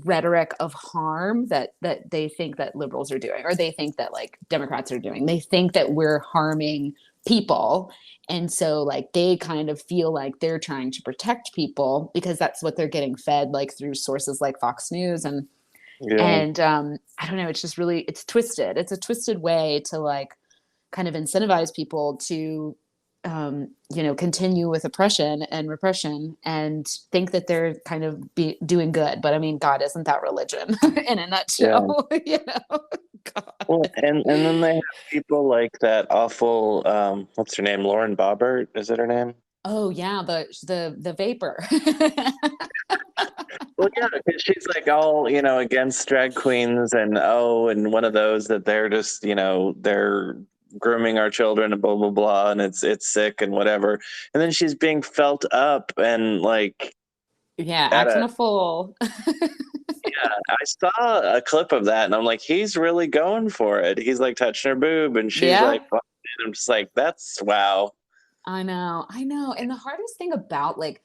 rhetoric of harm that they think that liberals are doing, or they think that like Democrats are doing. They think that we're harming people, and so like they kind of feel like they're trying to protect people because that's what they're getting fed like through sources like Fox News. and Yeah. and I don't know, it's just really, it's twisted. It's a twisted way to like kind of incentivize people to continue with oppression and repression and think that they're kind of doing good. But I mean, God, isn't that religion in a Yeah. nutshell? Well, God. and then they have people like that awful what's her name? Lauren Boebert, is it her name? Oh yeah, the vapor. Well, yeah, because she's like all, against drag queens, and and one of those that they're just, they're grooming our children and blah blah blah, and it's sick and whatever. And then she's being felt up and like Yeah, at acting a a fool. yeah, I saw a clip of that and I'm like, he's really going for it. He's like touching her boob and she's like, Yeah, fuck it. I'm just like, that's wow. I know. And the hardest thing about like,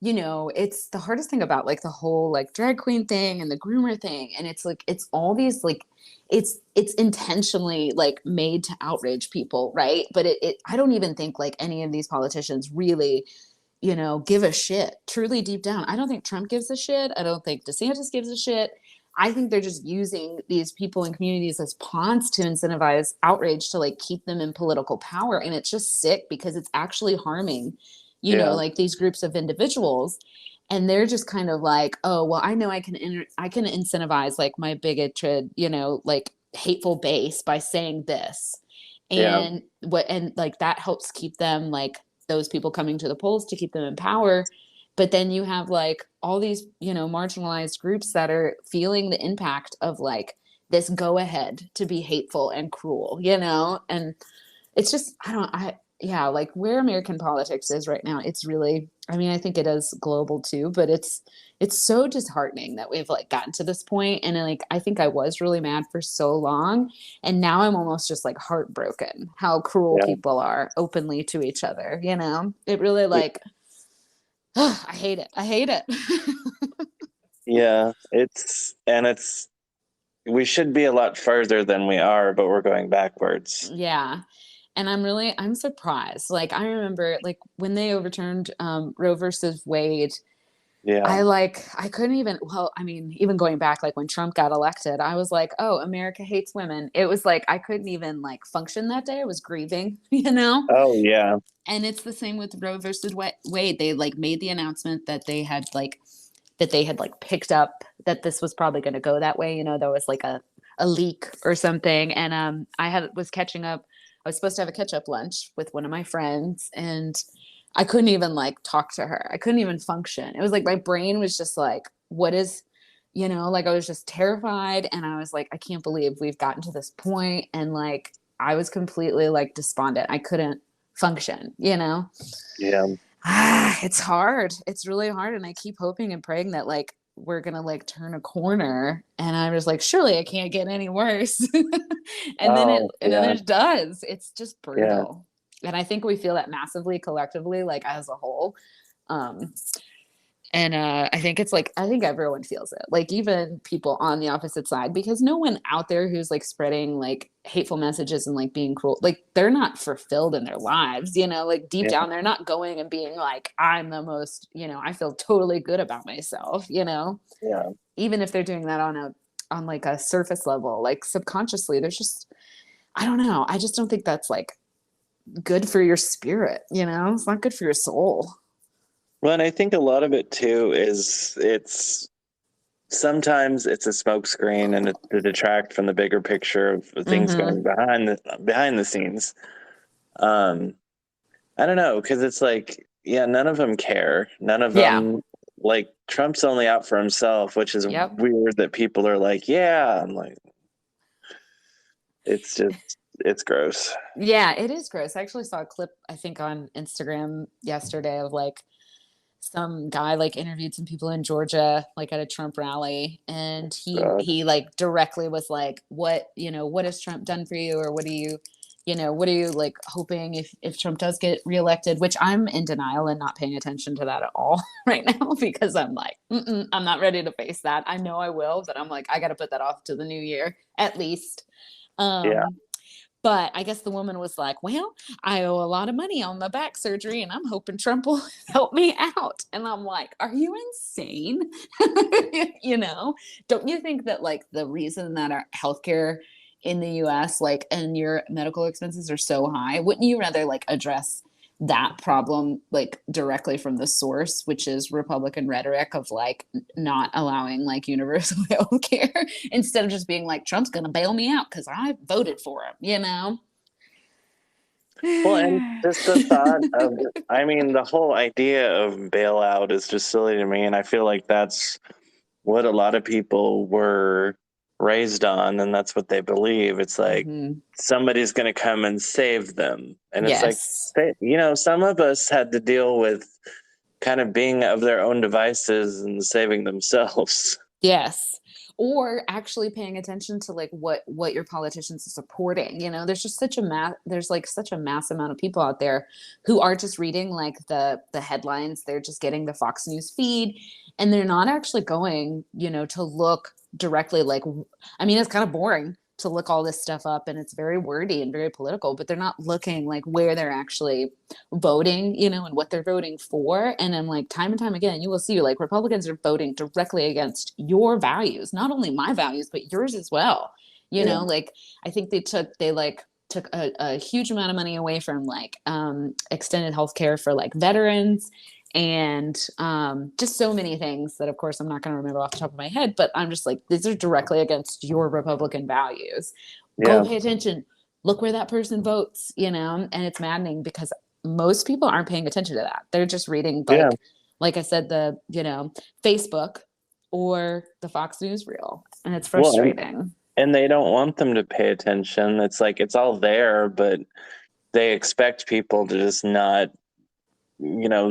it's the hardest thing about like the whole like drag queen thing and the groomer thing. And it's like, it's all these like, it's intentionally like made to outrage people, right? But I don't even think like any of these politicians really, give a shit truly deep down. I don't think Trump gives a shit. I don't think DeSantis gives a shit. I think they're just using these people and communities as pawns to incentivize outrage to like keep them in political power. And it's just sick because it's actually harming, Yeah. like these groups of individuals. And they're just kind of like, oh, well, I know I can incentivize like my bigoted, like hateful base by saying this. Yeah. And like that helps keep them like those people coming to the polls to keep them in power. But then you have like all these, you know, marginalized groups that are feeling the impact of like this go ahead to be hateful and cruel, you know? And it's just, yeah, like where American politics is right now, it's really, I mean, I think it is global too, but it's so disheartening that we've like gotten to this point. And like, I think I was really mad for so long. And now I'm almost just like heartbroken how cruel Yeah. people are openly to each other, you know? It really like, I hate it. I hate it. Yeah. It's we should be a lot further than we are, but we're going backwards. Yeah. And I'm surprised. Like I remember like when they overturned Roe versus Wade, Yeah. I couldn't even, well, I mean, even going back like when Trump got elected, I was like, oh, America hates women. It was like I couldn't even like function that day. I was grieving, you know? Oh yeah. And it's the same with Roe versus Wade. They like made the announcement that they had like picked up that this was probably going to go that way. You know, there was like a leak or something. And was catching up. I was supposed to have a catch up lunch with one of my friends, and I couldn't even like talk to her. I couldn't even function. It was like my brain was just like, what is, you know, like I was just terrified. And I was like, I can't believe we've gotten to this point. And like, I was completely like despondent. I couldn't function, you know? Yeah. It's hard. It's really hard. And I keep hoping and praying that like we're gonna like turn a corner. And I'm just like, surely it can't get any worse. Oh And then yeah. it does. It's just Yeah. brutal. And I think we feel that massively collectively, like as a whole. Um, I think it's like, I think everyone feels it, like even people on the opposite side, because no one out there who's like spreading like hateful messages and like being cruel, like they're not fulfilled in their lives, you know, like deep Yeah. down, they're not going and being like, I'm the most, you know, I feel totally good about myself, you know, Yeah. even if they're doing that on like a surface level, like subconsciously, there's just, I don't know. I just don't think that's like good for your spirit, you know, it's not good for your soul. Well, and I think a lot of it too is it's sometimes it's a smokescreen and it's to detract from the bigger picture of things Mm-hmm. going behind the scenes. Um, I don't know, because it's like, yeah, none of them care. None of Yeah. them, like Trump's only out for himself, which is Yep. weird that people are like, yeah. I'm like, it's gross. Yeah, it is gross. I actually saw a clip, I think, on Instagram yesterday of like some guy like interviewed some people in Georgia, like at a Trump rally, and God. he like directly was like, "What, you know, what has Trump done for you, or what do you know, what are you like hoping if Trump does get reelected?" Which I'm in denial and not paying attention to that at all right now because I'm like, I'm not ready to face that. I know I will, but I'm like, I got to put that off to the new year at least. Yeah. Um, but I guess the woman was like, well, I owe a lot of money on my back surgery and I'm hoping Trump will help me out. And I'm like, are you insane? You know, don't you think that like the reason that our healthcare in the US, like, and your medical expenses are so high, wouldn't you rather like address that problem like directly from the source, which is Republican rhetoric of like not allowing like universal health care instead of just being like Trump's gonna bail me out because I voted for him, you know? Well, and just the thought of, I mean, the whole idea of bailout is just silly to me. And I feel like that's what a lot of people were raised on, and that's what they believe. It's like Mhm. somebody's going to come and save them. And it's like, Yes. some of us had to deal with kind of being of their own devices and saving themselves. Yes. Or actually paying attention to like what your politicians are supporting. You know, there's just there's like such a mass amount of people out there who are just reading like the headlines. They're just getting the Fox News feed and they're not actually going, you know, to look directly like, I mean, it's kind of boring to look all this stuff up and it's very wordy and very political, but they're not looking like where they're actually voting, you know, and what they're voting for. And then like time and time again, you will see like Republicans are voting directly against your values, not only my values, but yours as well. You Yeah. know, like I think they like took a huge amount of money away from like extended health care for like veterans and just so many things that of course I'm not going to remember off the top of my head, but I'm just like, these are directly against your Republican values. Go Yeah. pay attention, look where that person votes, you know. And it's maddening because most people aren't paying attention to that. They're just reading Yeah. like I said, the, Facebook or the Fox News reel. And it's Well, frustrating. and they don't want them to pay attention. It's like it's all there, but they expect people to just not,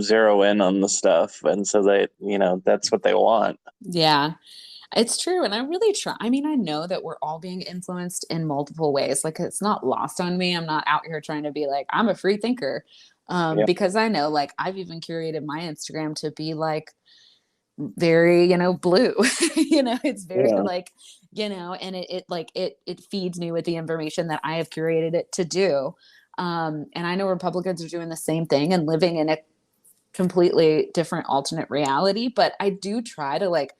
zero in on the stuff. And so they, that's what they want. Yeah. It's true. And I really try. I mean, I know that we're all being influenced in multiple ways. Like, it's not lost on me. I'm not out here trying to be like, I'm a free thinker. Yeah. Because I know, like, I've even curated my Instagram to be like very, blue. It's very Yeah. like, and it feeds me with the information that I have curated it to do. And I know Republicans are doing the same thing and living in a completely different alternate reality. But I do try to like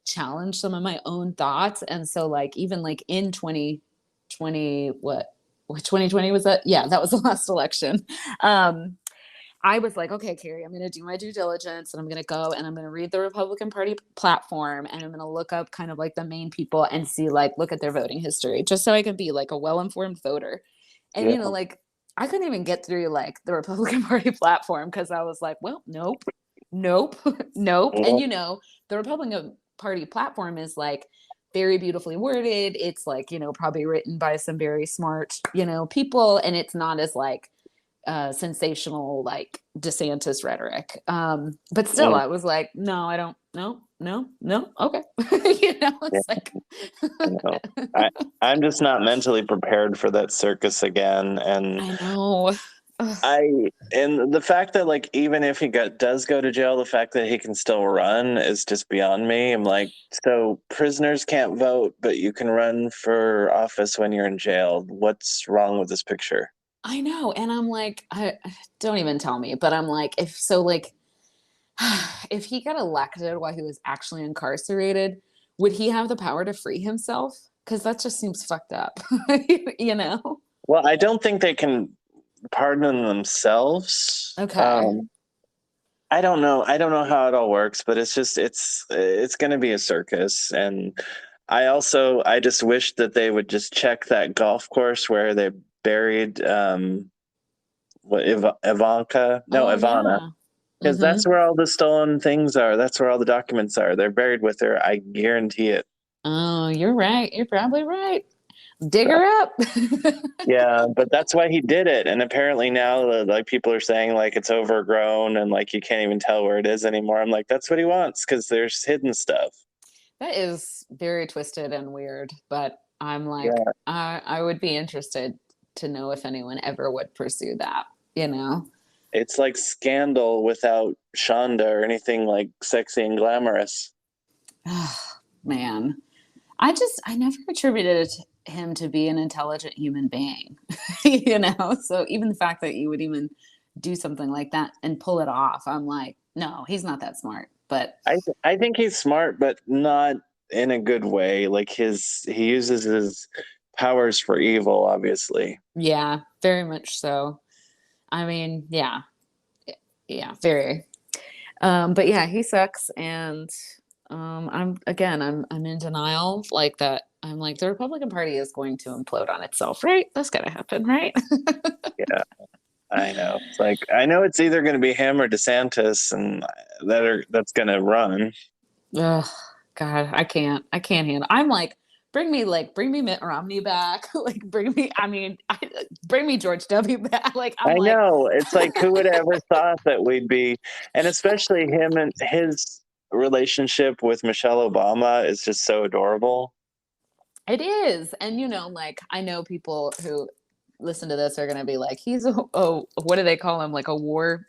challenge some of my own thoughts. And so like even like in 2020, what 2020 was that? Yeah, that was the last election. I was like, okay, Carrie, I'm going to do my due diligence and I'm going to go and I'm going to read the Republican Party platform and I'm going to look up kind of like the main people and see like look at their voting history just so I can be like a well-informed voter. And Yeah. like I couldn't even get through like the Republican Party platform because I was like, well, nope, nope, nope. And the Republican Party platform is like very beautifully worded. It's like, probably written by some very smart, people, and it's not as like sensational like DeSantis rhetoric. But still, Yeah. I was like, no, I don't. No, no, no. Okay, Yeah. it's like, I'm just not mentally prepared for that circus again. And I know. and the fact that like even if he does go to jail, the fact that he can still run is just beyond me. I'm like, so prisoners can't vote, but you can run for office when you're in jail. What's wrong with this picture? I know, and I'm like, I don't even tell me, but I'm like, if so, like, if he got elected while he was actually incarcerated, would he have the power to free himself? Because that just seems fucked up, you know? Well, I don't think they can pardon themselves. Okay. I don't know. I don't know how it all works, but it's going to be a circus. And I just wish that they would just check that golf course where they buried Ivanka, no, Oh Ivana, yeah. because that's Mm-hmm. where all the stolen things are. That's where all the documents are. They're buried with her. I guarantee it. Oh, you're right. You're probably right. Dig her up. Yeah, but that's why he did it. And apparently now, like people are saying, like it's overgrown and like you can't even tell where it is anymore. I'm like, that's what he wants because there's hidden stuff. That is very twisted and weird, but I'm like, Yeah, I would be interested to know if anyone ever would pursue that, you know? it's like Scandal without Shonda or anything like sexy and glamorous. Man, I never attributed him to be an intelligent human being, So even the fact that you would even do something like that and pull it off, I'm like, no, he's not that smart. But I think he's smart, but not in a good way. Like he uses his powers for evil, obviously. yeah, very much so. I mean, yeah, yeah, very. But yeah, he sucks, and I'm in denial, like that. I'm like the Republican Party is going to implode on itself, right? That's gotta happen, right? Yeah, I know. It's like I know it's either going to be him or DeSantis, and that's going to run. Ugh, God, I can't handle. I'm bring me Mitt Romney back, like bring me George W. back. Like I'm I like, know. It's like who would have ever thought that we'd be, and especially him and his relationship with Michelle Obama is just so adorable. it is, and like I know people who listen to this are gonna be like, he's a what do they call him? Like a war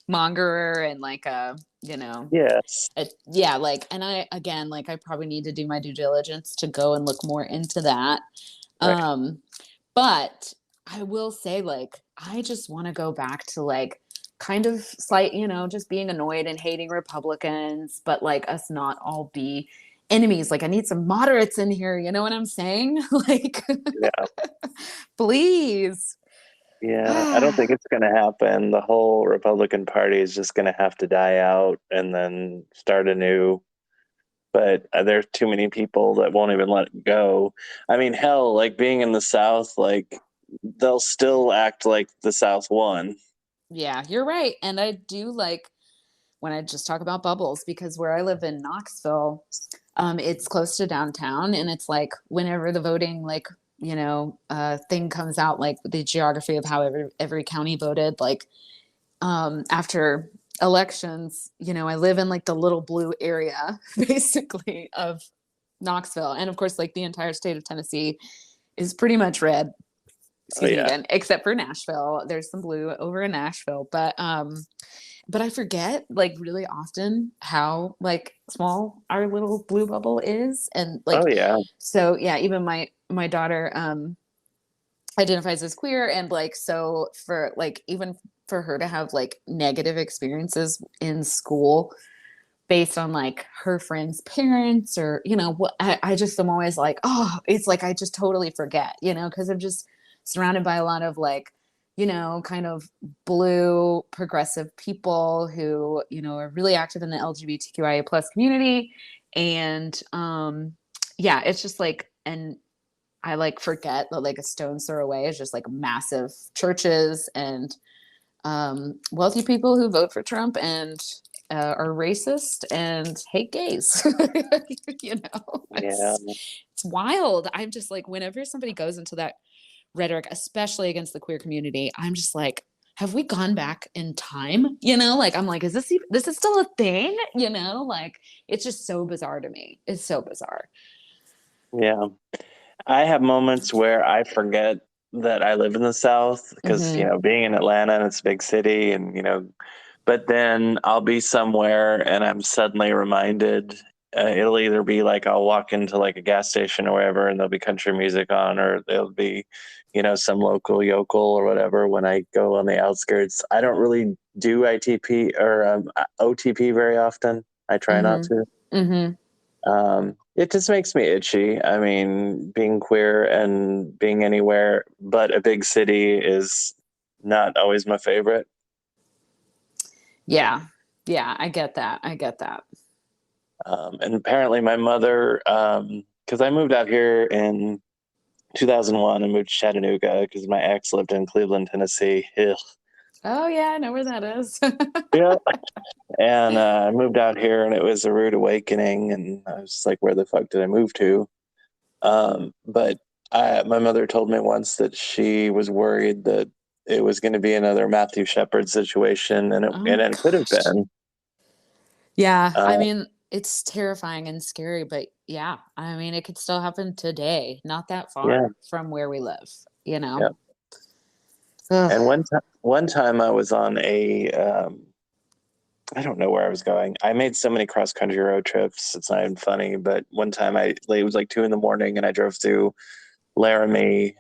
mongerer and like Yes. yeah, like, and I again, like I probably need to do my due diligence to go and look more into that. Right. But I will say, like, I just want to go back to like kind of slight, just being annoyed and hating Republicans, but like us not all be enemies. Like I need some moderates in here, you know what I'm saying? Like Yeah. please. Yeah. I don't think it's going to happen. The whole Republican Party is just going to have to die out and then start anew. But there's too many people that won't even let it go. I mean, hell, like being in the South, like they'll still act like the South won. Yeah, you're right. And I do like when I just talk about bubbles because where I live in Knoxville, it's close to downtown, and it's like whenever the voting thing comes out, like the geography of how every county voted, like after elections, I live in like the little blue area basically of Knoxville, and of course, like the entire state of Tennessee is pretty much red. Oh Excuse me yeah. again, except for Nashville. There's some blue over in Nashville, but I forget like really often how like small our little blue bubble is. And Oh like, yeah. so yeah, even my daughter identifies as queer, and like so for like even for her to have like negative experiences in school based on like her friends' parents or what I just am always like, oh, it's like I just totally forget, because I'm just surrounded by a lot of like, kind of blue progressive people who, are really active in the LGBTQIA plus community. And yeah, it's just like, and I like forget that like a stone's throw away is just like massive churches and wealthy people who vote for Trump and are racist and hate gays. Yeah. It's wild. I'm just like, whenever somebody goes into that rhetoric, especially against the queer community, I'm just like, have we gone back in time? Like I'm like, is this is still a thing? Like it's just so bizarre to me. It's so bizarre. Yeah. I have moments where I forget that I live in the South because, Hmm. being in Atlanta and it's a big city and, but then I'll be somewhere and I'm suddenly reminded. It'll either be like I'll walk into like a gas station or wherever and there'll be country music on, or there'll be, some local yokel or whatever when I go on the outskirts. I don't really do ITP or OTP very often. I try not Hmm. to. Hmm. It just makes me itchy. I mean, being queer and being anywhere but a big city is not always my favorite. Yeah. Yeah. I get that. I get that. And apparently, my mother, because I moved out here in 2001 and moved to Chattanooga because my ex lived in Cleveland, Tennessee. Ugh. Oh yeah, I know where that is. Yeah. And I moved out here and it was a rude awakening. And I was just like, where the fuck did I move to? But my mother told me once that she was worried that it was going to be another Matthew Shepard situation, and Oh it could have gosh. been. Yeah, I Uh, mean, it's terrifying and scary, but yeah, I mean, it could still happen today, not that yeah, far from where we live, you yeah. know? Ugh. And one time I was on a, I don't know where I was going. I made so many cross country road trips. It's not even funny. But one time it was like 2 a.m. and I drove through Laramie,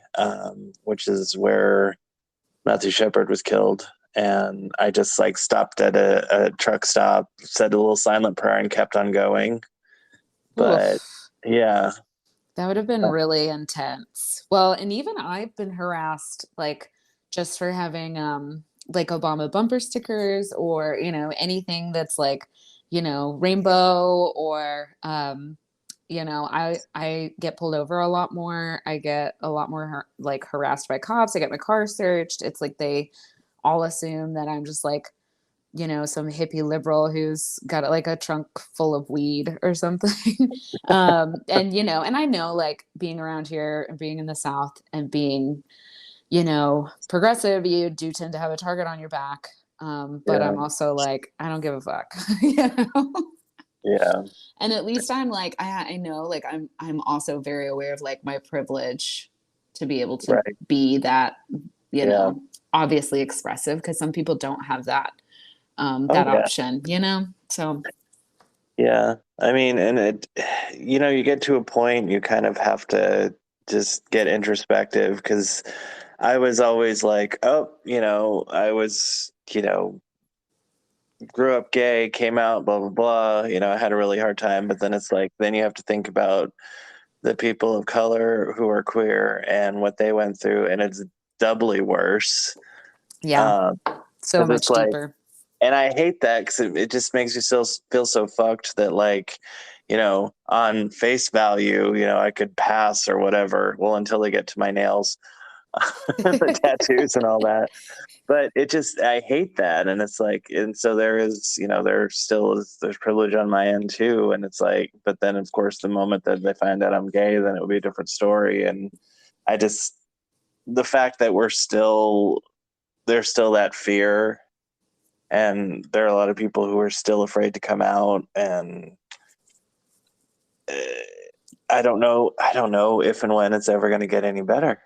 which is where Matthew Shepard was killed. And I just like stopped at a truck stop, said a little silent prayer, and kept on going. But Oof. yeah, That would have been uh, really intense. Well, and even I've been harassed like just for having like Obama bumper stickers or, anything that's like, rainbow or I get pulled over a lot more. I get a lot more like harassed by cops. I get my car searched. It's like they all assume that I'm just like some hippie liberal who's got like a trunk full of weed or something. And and I know like being around here and being in the South and being, progressive, you do tend to have a target on your back. But yeah, I'm also like, I don't give a fuck, you know? yeah, And at least I'm like, I know like I'm also very aware of like my privilege to be able to right, be that, yeah, obviously expressive because some people don't have oh that yeah, option. So yeah. I mean, and you get to a point you kind of have to just get introspective because I was always like, oh, I was, grew up gay, came out, blah blah blah. I had a really hard time, but then it's like, then you have to think about the people of color who are queer and what they went through, and it's doubly worse. yeah, Um, so because it's much like, deeper. and I hate that because it just makes you still feel so fucked that like, on face value, I could pass or whatever. Well, until they get to my nails. the tattoos and all that. But it just, I hate that. And it's like, and so there is, there still is, there's privilege on my end too. And it's like, but then of course, the moment that they find out I'm gay, then it would be a different story. And I just, the fact that there's still that fear, and there are a lot of people who are still afraid to come out. And uh, I don't know if and when it's ever going to get any better.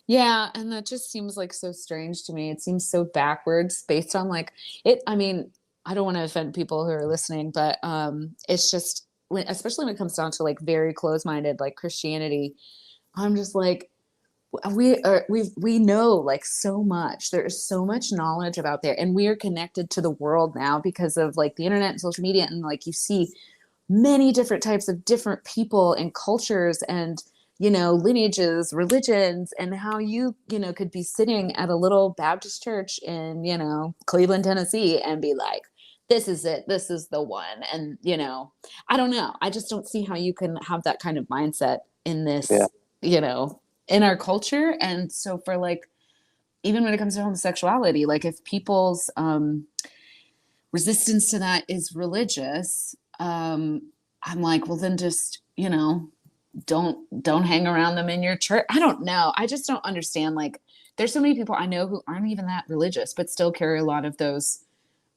Yeah, and that just seems like so strange to me. It seems so backwards based on like it. I mean, I don't want to offend people who are listening, but it's just especially when it comes down to like very close-minded like Christianity, I'm just like we know like so much. There is so much knowledge about there, and we are connected to the world now because of like the internet and social media, and like you see many different types of different people and cultures and lineages, religions, and how you could be sitting at a little Baptist church in Cleveland, Tennessee, and be like, this is it, this is the one. And I don't know, I just don't see how you can have that kind of mindset in Yeah. this, in our culture. And so for like, even when it comes to homosexuality, like if people's resistance to that is religious, I'm like, well, then just, don't hang around them in your church. I don't know. I just don't understand. Like, there's so many people I know who aren't even that religious, but still carry a lot of those,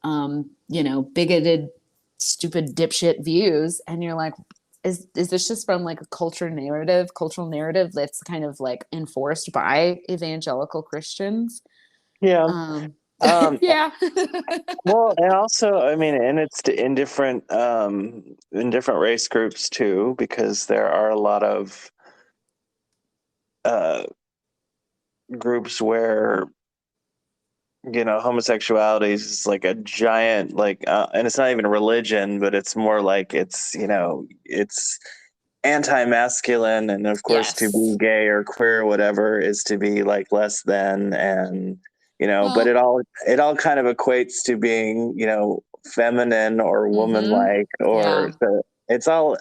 bigoted, stupid, dipshit views. And you're like, is this just from like a cultural narrative that's kind of like enforced by evangelical Christians? Yeah. Um, Um, yeah. well, and also, I mean, and it's in different race groups too, because there are a lot of uh, groups where homosexuality is like a giant, like, and it's not even a religion, but it's more like it's anti-masculine, and of course, to be Yes. gay or queer or whatever is to be like less than, and but Well, it all kind of equates to being feminine or mm-hmm. woman-like, or Yeah. so it's all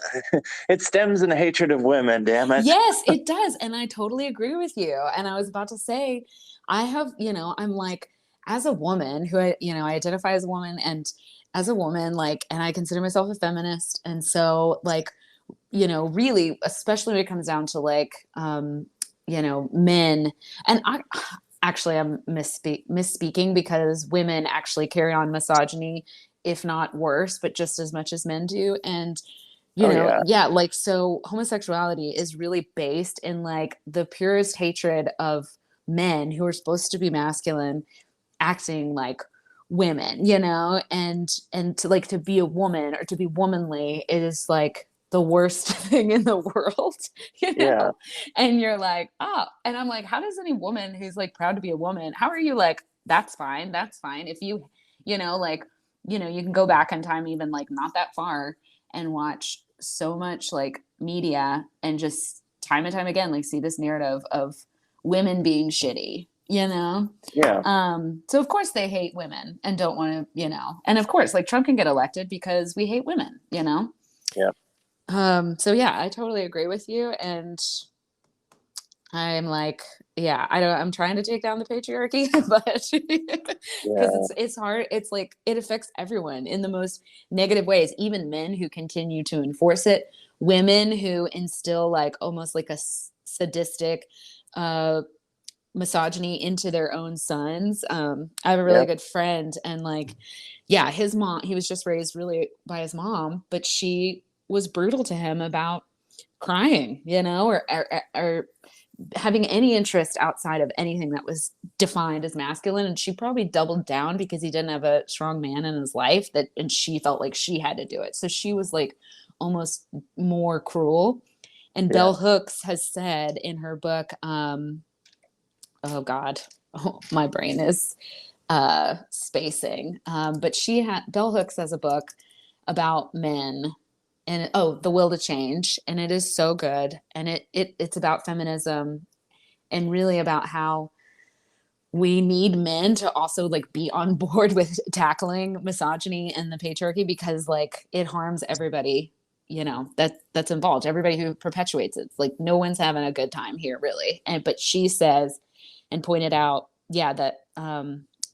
it stems in hatred of women, damn it. Yes, it does. And I totally agree with you. And I was about to say, I have, I'm like, as a woman who I identify as a woman, and as a woman, like, and I consider myself a feminist. And so, like, really, especially when it comes down to like, men, and I'm misspeaking because women actually carry on misogyny, if not worse, but just as much as men do. And Oh yeah. yeah, like, so homosexuality is really based in like the purest hatred of men who are supposed to be masculine acting like women, and to like to be a woman or to be womanly is like the worst thing in the world, Yeah. and you're like, oh, and I'm like, how does any woman who's like proud to be a woman, how are you like, that's fine if like you can go back in time even like not that far and watch so much like media and just time and time again like see this narrative of women being shitty, Yeah. so of course they hate women and don't want to, and of course like Trump can get elected because we hate women, Yeah. so yeah, I totally agree with you. And I'm like, yeah, I'm trying to take down the patriarchy, but because Yeah. it's hard. It's like it affects everyone in the most negative ways, even men who continue to enforce it, women who instill like almost like a sadistic uh misogyny into their own sons. I have a really Yeah. good friend, and like, yeah, his mom, he was just raised really by his mom, but she was brutal to him about crying, or having any interest outside of anything that was defined as masculine. And she probably doubled down because he didn't have a strong man in his life, and she felt like she had to do it. So she was like almost more cruel. And Yeah. Bell Hooks has said in her book, oh God, oh, my brain is spacing. But Bell Hooks has a book about men, and The Will to Change, and it is so good. And it's about feminism, and really about how we need men to also like be on board with tackling misogyny and the patriarchy, because like it harms everybody, that's involved, everybody who perpetuates it. It's like no one's having a good time here really. And but she says and pointed out, yeah, that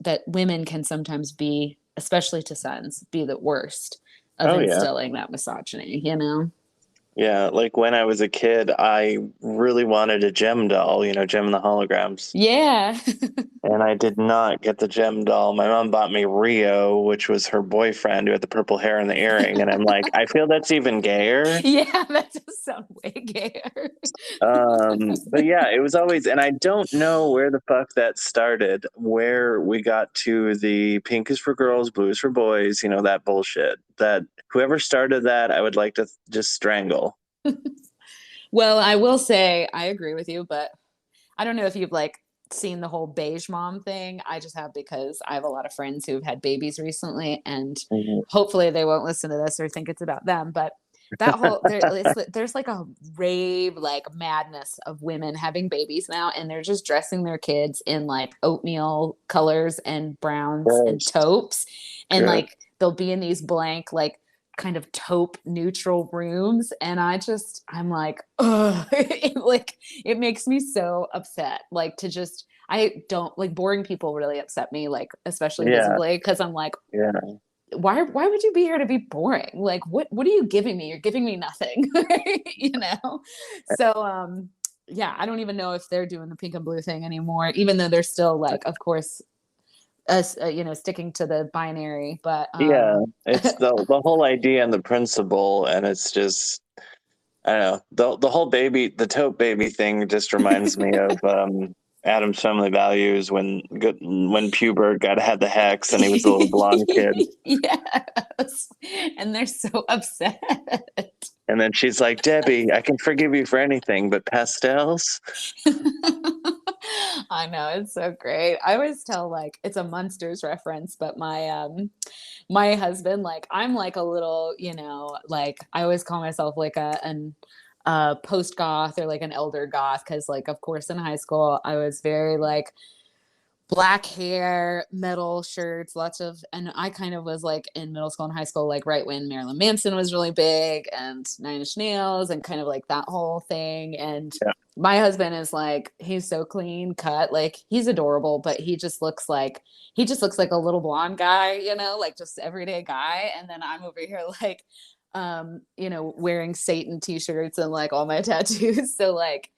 that women can sometimes be, especially to sons, be the worst of Oh yeah. instilling that misogyny, you know? Yeah, like when I was a kid, I really wanted a gem doll, Gem and the Holograms. Yeah. And I did not get the gem doll. My mom bought me Rio, which was her boyfriend who had the purple hair and the earring. And I'm like, I feel that's even gayer. Yeah, that does sound way gayer. But yeah, it was always, and I don't know where the fuck that started, where we got to the pink is for girls, blue is for boys, that bullshit. That whoever started that, I would like to just strangle. Well, I will say I agree with you, but I don't know if you've like seen the whole beige mom thing. I just have because I have a lot of friends who've had babies recently, and Mhm. hopefully they won't listen to this or think it's about them. But that whole there's like a rave like madness of women having babies now, and they're just dressing their kids in like oatmeal colors and browns and Gross. taupes, and Yeah. like they'll be in these blank like kind of taupe neutral rooms, and I'm like, ugh. It makes me so upset, like to just I don't like boring people really upset me, like especially Yeah. visibly, because I'm like, Yeah. why would you be here to be boring? Like what are you giving me? You're giving me nothing. You know? So yeah, I don't even know if they're doing the pink and blue thing anymore, even though they're still like, of course, us sticking to the binary, but Yeah. It's the whole idea and the principle, and it's just I don't know. The whole the taupe baby thing just reminds me of Adam's Family Values when Pubert had the hex and he was a little blonde kid. Yes. And they're so upset. And then she's like, Debbie, I can forgive you for anything but pastels. I know, it's so great. I always tell like it's a Munsters reference, but my husband, like I'm like a little, like I always call myself like an post goth or like an elder goth, because like of course in high school I was very like black hair, metal shirts, lots of, and I kind of was like in middle school and high school, like right when Marilyn Manson was really big and Nine Inch Nails and kind of like that whole thing. And Yeah. my husband is like, he's so clean cut, like he's adorable, but he just looks like a little blonde guy, like just everyday guy. And then I'm over here like, wearing Satan t-shirts and like all my tattoos. So like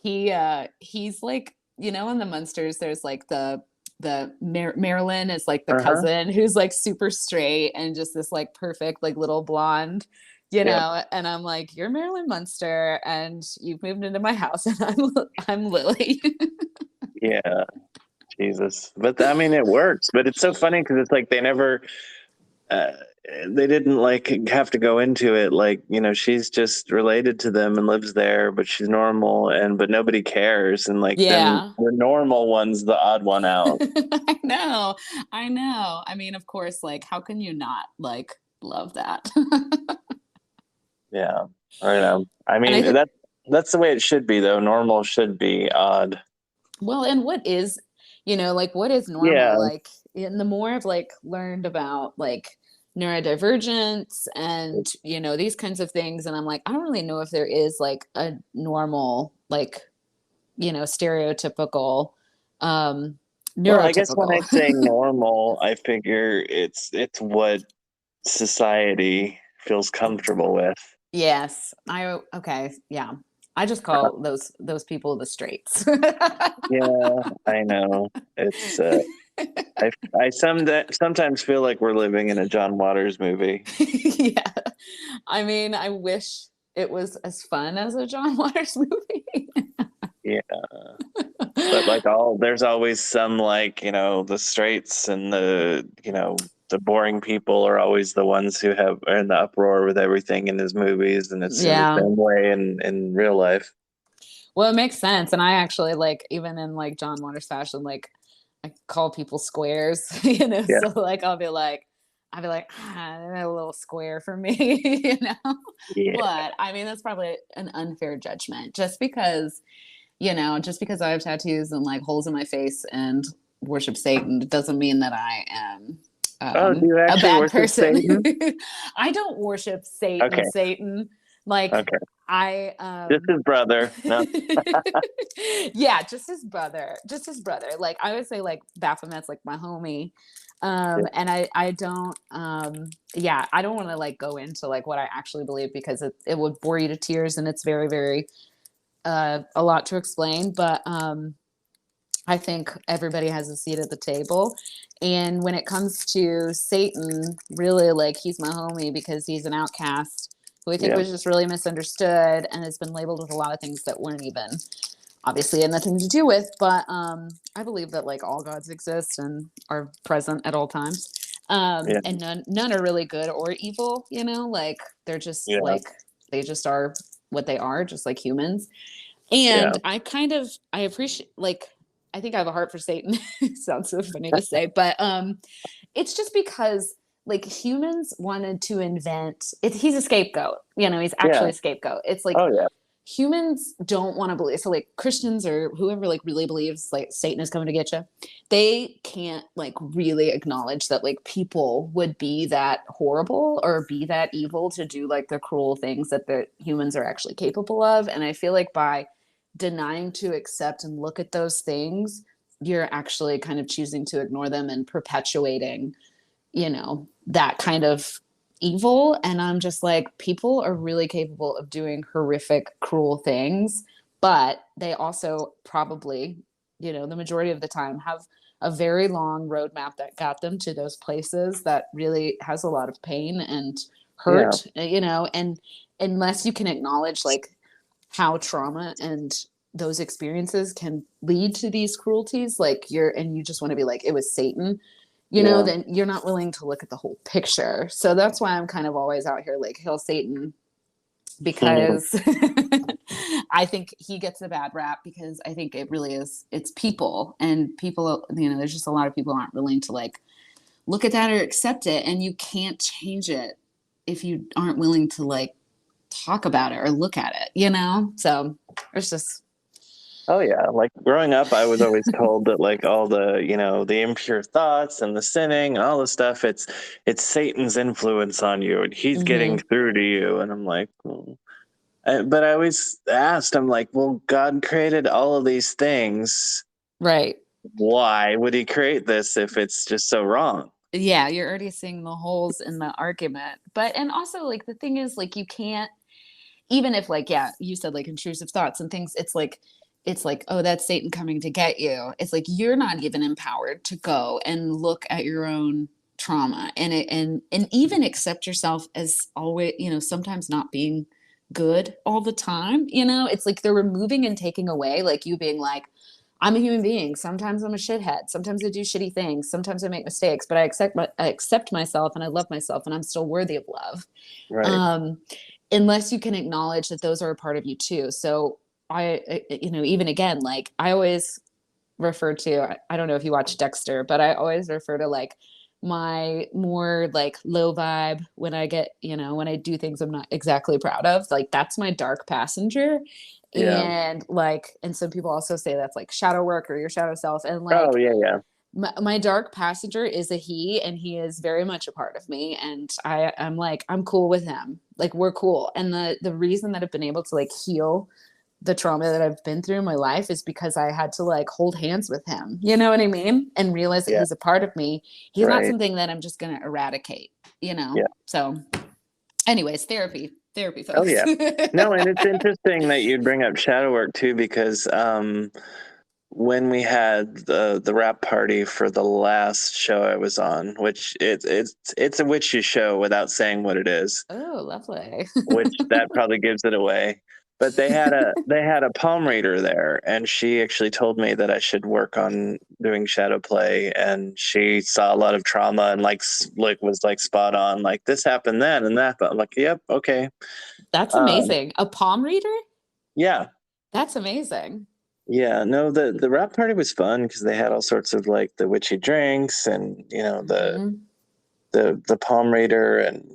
he's like, in the Munsters, there's like Marilyn is like the Uh-huh. cousin who's like super straight and just this like perfect like little blonde, Yep. and I'm like, you're Marilyn Munster and you've moved into my house, and I'm Lily. Yeah. Jesus. But I mean, it works. But it's so funny because it's like uh, they didn't like have to go into it. Like, she's just related to them and lives there, but she's normal but nobody cares. And like, then Yeah. the normal one's the odd one out. I know. I know. I mean, of course, like, how can you not like love that? Yeah. I know. I And I mean, think, that's the way it should be, though. Normal should be odd. well, and what is, like what is normal? Yeah. Like, and the more I've like learned about like neurodivergence and, these kinds of things, and I'm like, I don't really know if there is like a normal, like, stereotypical, Well, I guess when I neurotypical. say normal, I figure it's what society feels comfortable with. Yes. Okay. Yeah. I just call those people the straights. Yeah, I know. It's I sometimes feel like we're living in a John Waters movie. Yeah. I mean, I wish it was as fun as a John Waters movie. Yeah, but like there's always some like the straights and the boring people are always the ones who are in the uproar with everything in his movies, and it's the Yeah. same way in real life. Well, it makes sense. And I actually like, even in like John Waters fashion, like I call people squares, Yeah, so like a little square for me, yeah, But I mean, that's probably an unfair judgment, just because I have tattoos and like holes in my face and worship Satan doesn't mean that I am oh, do you a actually bad worship person. Satan? I don't worship Okay. Satan. Like Okay. I Just his brother. No. yeah, just his brother. Like I would say like Baphomet's like my homie. Yeah. And I don't yeah, I don't want to like go into like what I actually believe because it would bore you to tears and it's very, very a lot to explain. But I think everybody has a seat at the table. And when it comes to Satan, really like he's my homie because he's an outcast who I think Yeah. was just really misunderstood and has been labeled with a lot of things that weren't even obviously had nothing to do with. But I believe that like all gods exist and are present at all times. Yeah. And none are really good or evil, you know, like they're just Yeah. like they just are what they are, just like humans. Yeah. And I appreciate like I think I have a heart for Satan. Sounds so funny to say, but it's just because like humans wanted to invent it, he's a scapegoat, you know, he's Yeah. actually a scapegoat. It's like Oh yeah. humans don't want to believe, so like Christians or whoever like really believes like Satan is coming to get you, they can't like really acknowledge that like people would be that horrible or be that evil to do like the cruel things that the humans are actually capable of. And I feel like by denying to accept and look at those things, you're actually kind of choosing to ignore them and perpetuating, you know, that kind of evil. And I'm just like, people are really capable of doing horrific, cruel things, but they also probably, you know, the majority of the time have a very long roadmap that got them to those places that really has a lot of pain and Yeah. hurt, you know, and unless you can acknowledge like how trauma and those experiences can lead to these cruelties, like and you just want to be like, it was Satan, you know, Yeah. then you're not willing to look at the whole picture. So that's why I'm kind of always out here like, hail Satan, because I think he gets a bad rap because I think it really is, it's people, and people, you know, there's just a lot of people aren't willing to like look at that or accept it. And you can't change it if you aren't willing to like talk about it or look at it, you know? So it's just, Oh yeah, like growing up, I was always told that like all the, the impure thoughts and the sinning, all the stuff, it's Satan's influence on you, and he's getting mm-hmm, through to you. And I'm like, but I always asked, I'm like, well, God created all of these things. right. Why would he create this if it's just so wrong? Yeah, you're already seeing the holes in the argument. But, and also, like, the thing is, like, you can't, even if, like, yeah, you said, like, intrusive thoughts and things, it's like, oh, that's Satan coming to get you. It's like, you're not even empowered to go and look at your own trauma and even accept yourself as always, you know, sometimes not being good all the time. You know, it's like they're removing and taking away, like, you being like, I'm a human being. Sometimes I'm a shithead. Sometimes I do shitty things. Sometimes I make mistakes, but I accept myself and I love myself and I'm still worthy of love. Right. Um, unless you can acknowledge that those are a part of you too. So you know, even again, like I always refer to, I don't know if you watch Dexter, but I always refer to like my more like low vibe when I get, you know, when I do things I'm not exactly proud of, like that's my dark passenger. Yeah. And like, and some people also say that's like shadow work or your shadow self. And Oh like, yeah, yeah. my dark passenger is a he, and he is very much a part of me. And I'm like, I'm cool with him. Like we're cool. And the reason that I've been able to like heal the trauma that I've been through in my life is because I had to like hold hands with him. You know what I mean? And realize that Yeah. he's a part of me. He's not Right. something that I'm just going to eradicate, you know? Yeah. So anyways, therapy Oh folks. yeah. No, and it's interesting that you'd bring up shadow work too, because when we had the rap party for the last show I was on, which it's a witchy show without saying what it is, Oh, lovely. which that probably gives it away. But they had a palm reader there, and she actually told me that I should work on doing shadow play, and she saw a lot of trauma and like was like spot on, like this happened then and that. But I'm like, yep, okay, That's um, amazing. A palm reader? yeah. That's amazing. Yeah, no, the wrap party was fun because they had all sorts of like the witchy drinks and Hmm. the palm reader, and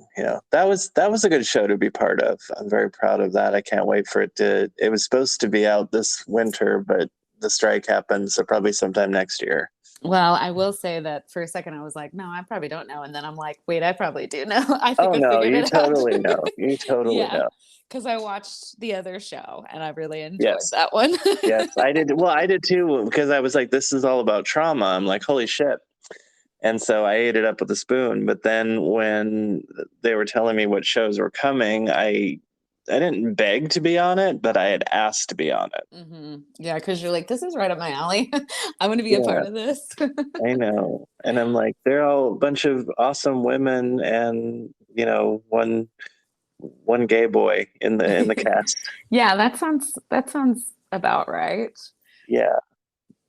that was a good show to be part of. I'm very proud of that. I can't wait for it was supposed to be out this winter, but the strike happened, so probably sometime next year. Well, I will say that for a second I was like, no, I probably don't know. And then I'm like, wait, I probably do know. I think Oh I no, figured you it out. totally know. You totally Yeah. know. Because I watched the other show and I really enjoyed Yes. that one. Yes, I did. Well, I did too, because I was like, this is all about trauma. I'm like, holy shit. And so I ate it up with a spoon. But then when they were telling me what shows were coming, I didn't beg to be on it, but I had asked to be on it. Yeah, because you're like, this is right up my alley. I want to be a Yeah, part of this. I know. And I'm like, they're all a bunch of awesome women and, one gay boy in the cast. Yeah, that sounds about right. Yeah.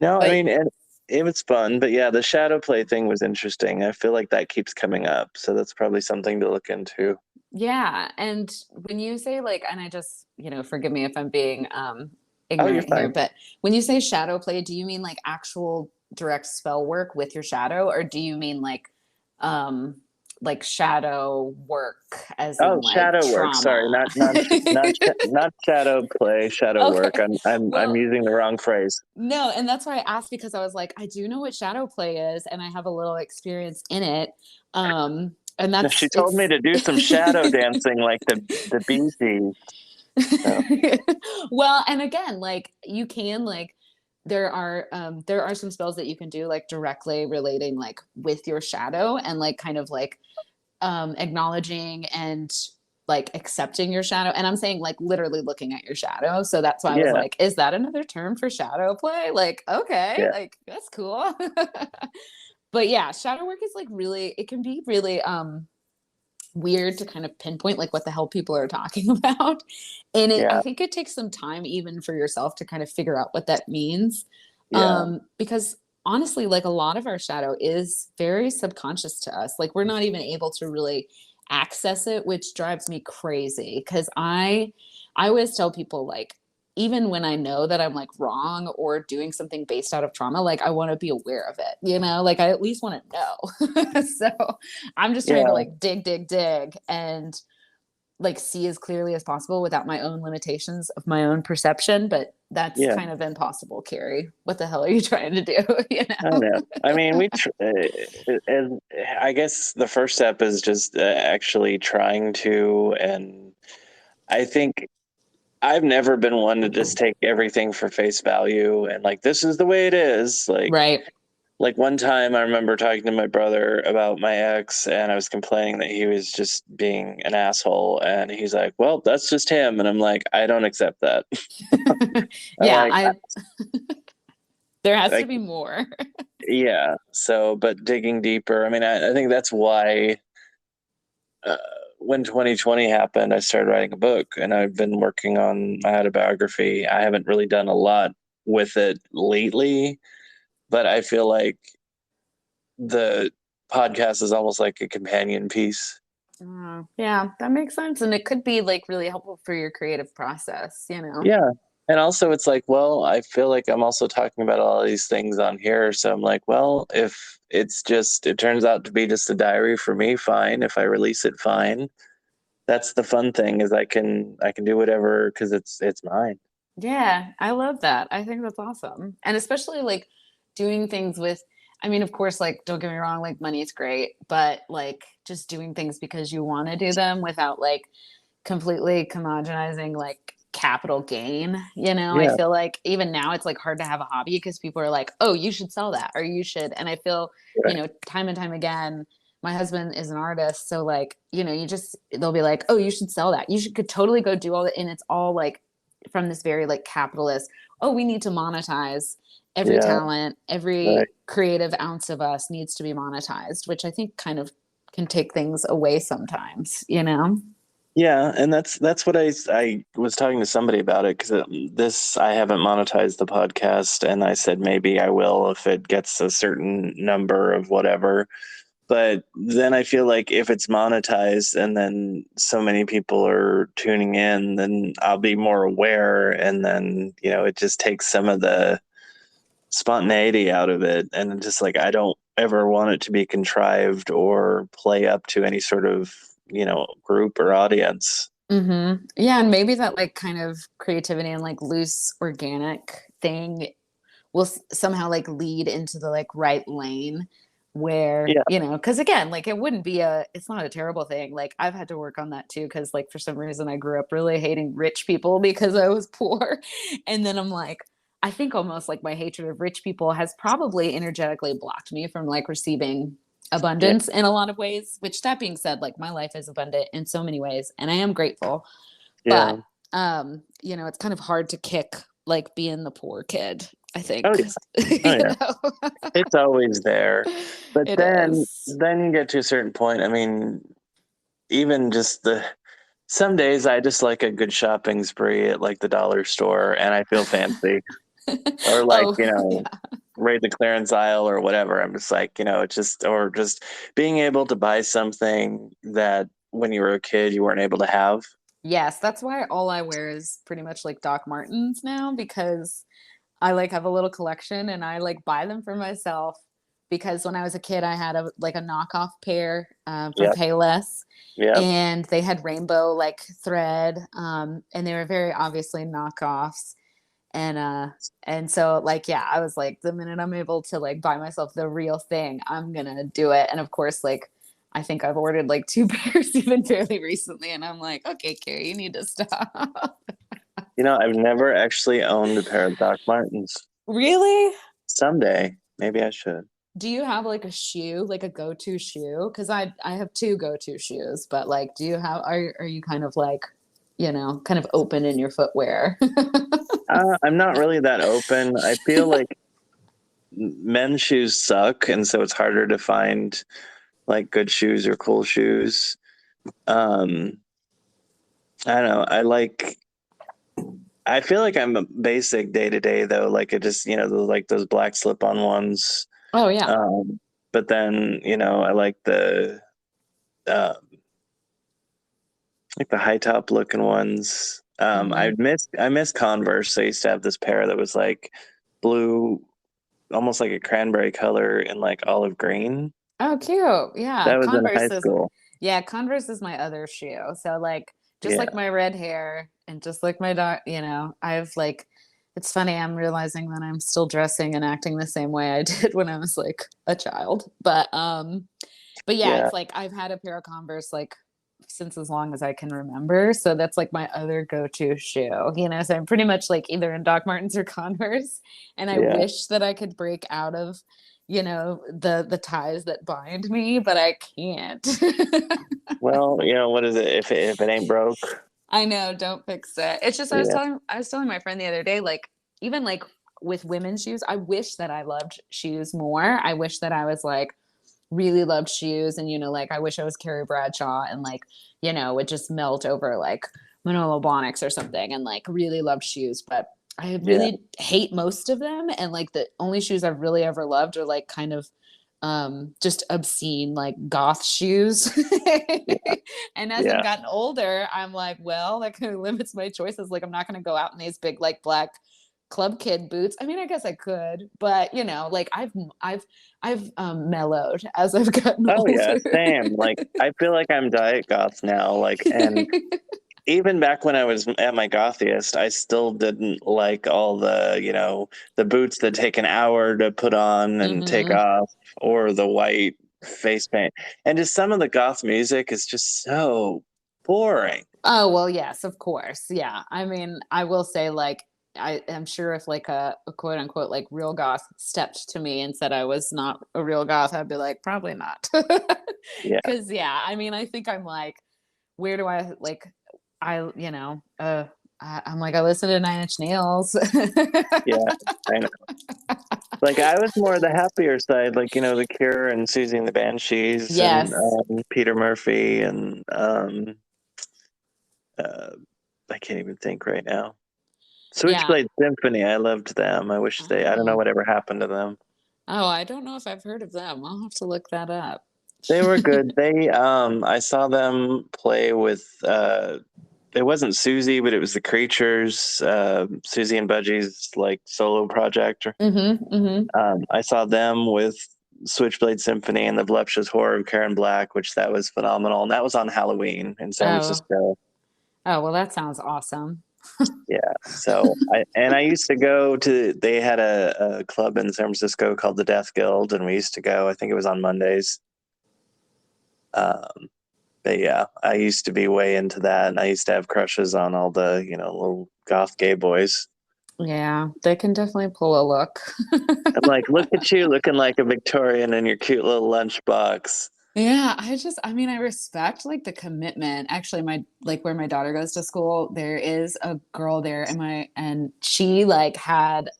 No, I But mean, and it was fun, but yeah, the shadow play thing was interesting. I feel like that keeps coming up, so that's probably something to look into. yeah, and when you say like, and I just, forgive me if I'm being Oh, you're ignorant here, fine. but when you say shadow play, do you mean like actual direct spell work with your shadow, or do you mean um shadow work as Oh, in like shadow work. Sorry, trauma? not shadow play, shadow work. Okay. I'm Well, using the wrong phrase. no, and that's why I asked because I was like, I do know what shadow play is, and I have a little experience in it. And She that's told me it's to do some shadow dancing like the Bee Gees. So, well, and again, like you can like there are some spells that you can do like directly relating like with your shadow and like kind of like acknowledging and like accepting your shadow. And I'm saying like literally looking at your shadow. So that's why I was yeah, like, is that another term for shadow play? Like, okay, yeah, like that's cool. But yeah, shadow work is like really, it can be really weird to kind of pinpoint like what the hell people are talking about. And I yeah, think it takes some time even for yourself to kind of figure out what that means. yeah, Because honestly, like a lot of our shadow is very subconscious to us. Like we're not even able to really access it, which drives me crazy. Cause I always tell people like even when I know that I'm like wrong or doing something based out of trauma, like I want to be aware of it, like I at least want to know. So I'm just trying to yeah, like dig, dig, dig and like see as clearly as possible without my own limitations of my own perception. But that's yeah. kind of impossible, Carrie. What the hell are you trying to do? I know. I mean, and I guess the first step is just actually trying to, and I think I've never been one to just take everything for face value and like this is the way it is. Right. Like one time I remember talking to my brother about my ex and I was complaining that he was just being an asshole and he's like, "Well, that's just him." And I'm like, "I don't accept that." I'm Yeah, like, I there has to like be more. yeah. So, but digging deeper, I mean, I think that's why uh, when 2020 happened, I started writing a book and I've been working on my autobiography. I haven't really done a lot with it lately, but I feel like the podcast is almost like a companion piece. Yeah, that makes sense. And it could be like really helpful for your creative process. Yeah. And also, it's like, well, I feel like I'm also talking about all these things on here. So I'm like, well, if it turns out to be just a diary for me, fine. If I release it, fine. That's the fun thing is I can do whatever because it's mine. Yeah, I love that. I think that's awesome. And especially like doing things with, I mean, of course, like, don't get me wrong, like, money is great, but like just doing things because you want to do them without like completely homogenizing like capital gain. I Yeah. feel like even now it's like hard to have a hobby because people are like, oh, you should sell that or you should. And I feel, Right. time and time again, my husband is an artist. So like, they'll be like, oh, you should sell that. Could totally go do all that. And it's all like from this very like capitalist, oh, we need to monetize every Yeah. talent, Right. every creative ounce of us needs to be monetized, which I think kind of can take things away sometimes. Yeah, and that's what I was talking to somebody about it because this I haven't monetized the podcast, and I said maybe I will if it gets a certain number of whatever. But then I feel like if it's monetized and then so many people are tuning in, then I'll be more aware, and then it just takes some of the spontaneity out of it, and just like I don't ever want it to be contrived or play up to any sort of group or audience. Yeah, and maybe that like kind of creativity and like loose organic thing will somehow like lead into the like right lane where, Yeah. you know, because again, like it wouldn't be it's not a terrible thing. Like I've had to work on that too, because like for some reason I grew up really hating rich people because I was poor. And then I'm like, I think almost like my hatred of rich people has probably energetically blocked me from like receiving Yeah. abundance in a lot of ways, which that being said, like my life is abundant in so many ways and I am grateful. But Yeah. you know, it's kind of hard to kick like being the poor kid, I Oh think. yeah. Oh You yeah. know? It's always there. But It then is. then you get to a certain point. I mean, even just some days I just like a good shopping spree at like the dollar store and I feel fancy. Or like, Oh, yeah. raid the clearance aisle or whatever. I'm just like, it's just or just being able to buy something that when you were a kid you weren't able to have. Yes, that's why all I wear is pretty much like Doc Martens now because I like have a little collection and I like buy them for myself because when I was a kid I had a like a knockoff pair from Yep. Payless Yep. and they had rainbow like thread and they were very obviously knockoffs and so like yeah I was like the minute I'm able to like buy myself the real thing I'm gonna do it and of course like I think I've ordered like two pairs even fairly recently and I'm like okay Carrie you need to stop. I've never actually owned a pair of Doc Martens. Really? Someday, maybe I should. Do you have like a shoe, like a go-to shoe? Because I have two go-to shoes, but like, do you have are you kind of like, you know, kind of open in your footwear? I'm not really that open. I feel like men's shoes suck, and so it's harder to find like good shoes or cool shoes. Um, I don't know. I feel like I'm a basic day to day though. Like it just, like those black slip on ones. Oh yeah. Um, but then, I uh, like the high top looking ones. Hmm. I miss Converse. I used to have this pair that was like blue, almost like a cranberry color and like olive green. Oh, cute. Yeah. That was in high Converse is school. yeah, Converse is my other shoe. So like just like Yeah. my red hair and just like my dark, you know, I've like it's funny, I'm realizing that I'm still dressing and acting the same way I did when I was like a child. But yeah, Yeah. it's like I've had a pair of Converse like since as long as I can remember. So that's like my other go-to shoe, you know. So I'm pretty much like either in Doc Martens or Converse. And I Yeah. wish that I could break out of, you know, the ties that bind me, but I can't. Well, what is it? If it ain't broke. I know, don't fix it. It's just Yeah. I was telling my friend the other day, like even like with women's shoes, I wish that I loved shoes more. I wish that I was like really loved shoes and you know like I wish I was Carrie Bradshaw and like you know would just melt over like Manolo Blahniks or something and like really loved shoes but I Yeah. really hate most of them and like the only shoes I've really ever loved are like kind of just obscene like goth shoes. Yeah. And as I've Yeah. gotten older I'm like well that kind of limits my choices like I'm not going to go out in these big like black club kid boots. I mean, I guess I could, but you know, like I've mellowed as I've gotten Oh yeah, older. same. Like I feel like I'm diet goth now. Like and even back when I was at my gothiest, I still didn't like all the boots that take an hour to put on and take Hmm. off, or the white face paint. And just some of the goth music is just so boring. Oh well, yes, of course, yeah. I mean, I will say, like, I am sure if like a quote unquote like real goth stepped to me and said I was not a real goth, I'd be like, probably not. Yeah, Because yeah, I mean, I think I'm like, where do I like I you know I'm like I listen to Nine Inch Nails. yeah, I know. Like I was more the happier side, like the Cure and Susie and the Banshees and Yes. Peter Murphy and uh, I can't even think right now. Yeah. Switchblade Symphony, I loved them. I don't know Oh. whatever happened to them. Oh, I don't know if I've heard of them. I'll have to look that up. They were good. I saw them play with, it wasn't Susie, but it was the Creatures, Susie and Budgie's like solo project. Mm-hmm. Mm-hmm. I saw them with Switchblade Symphony and the Voluptuous Horror of Karen Black, which that was phenomenal. And that was on Halloween in San Oh. Francisco. Oh, well, that sounds awesome. Yeah. So I used to go to, they had a club in San Francisco called the Death Guild, and we used to go, I think it was on Mondays. Um, but yeah, I used to be way into that, and I used to have crushes on all the, little goth gay boys. Yeah, they can definitely pull a look. I'm like, look at you looking like a Victorian in your cute little lunchbox. Yeah, I mean, I respect like the commitment. Actually, my like where my daughter goes to school, there is a girl there and she like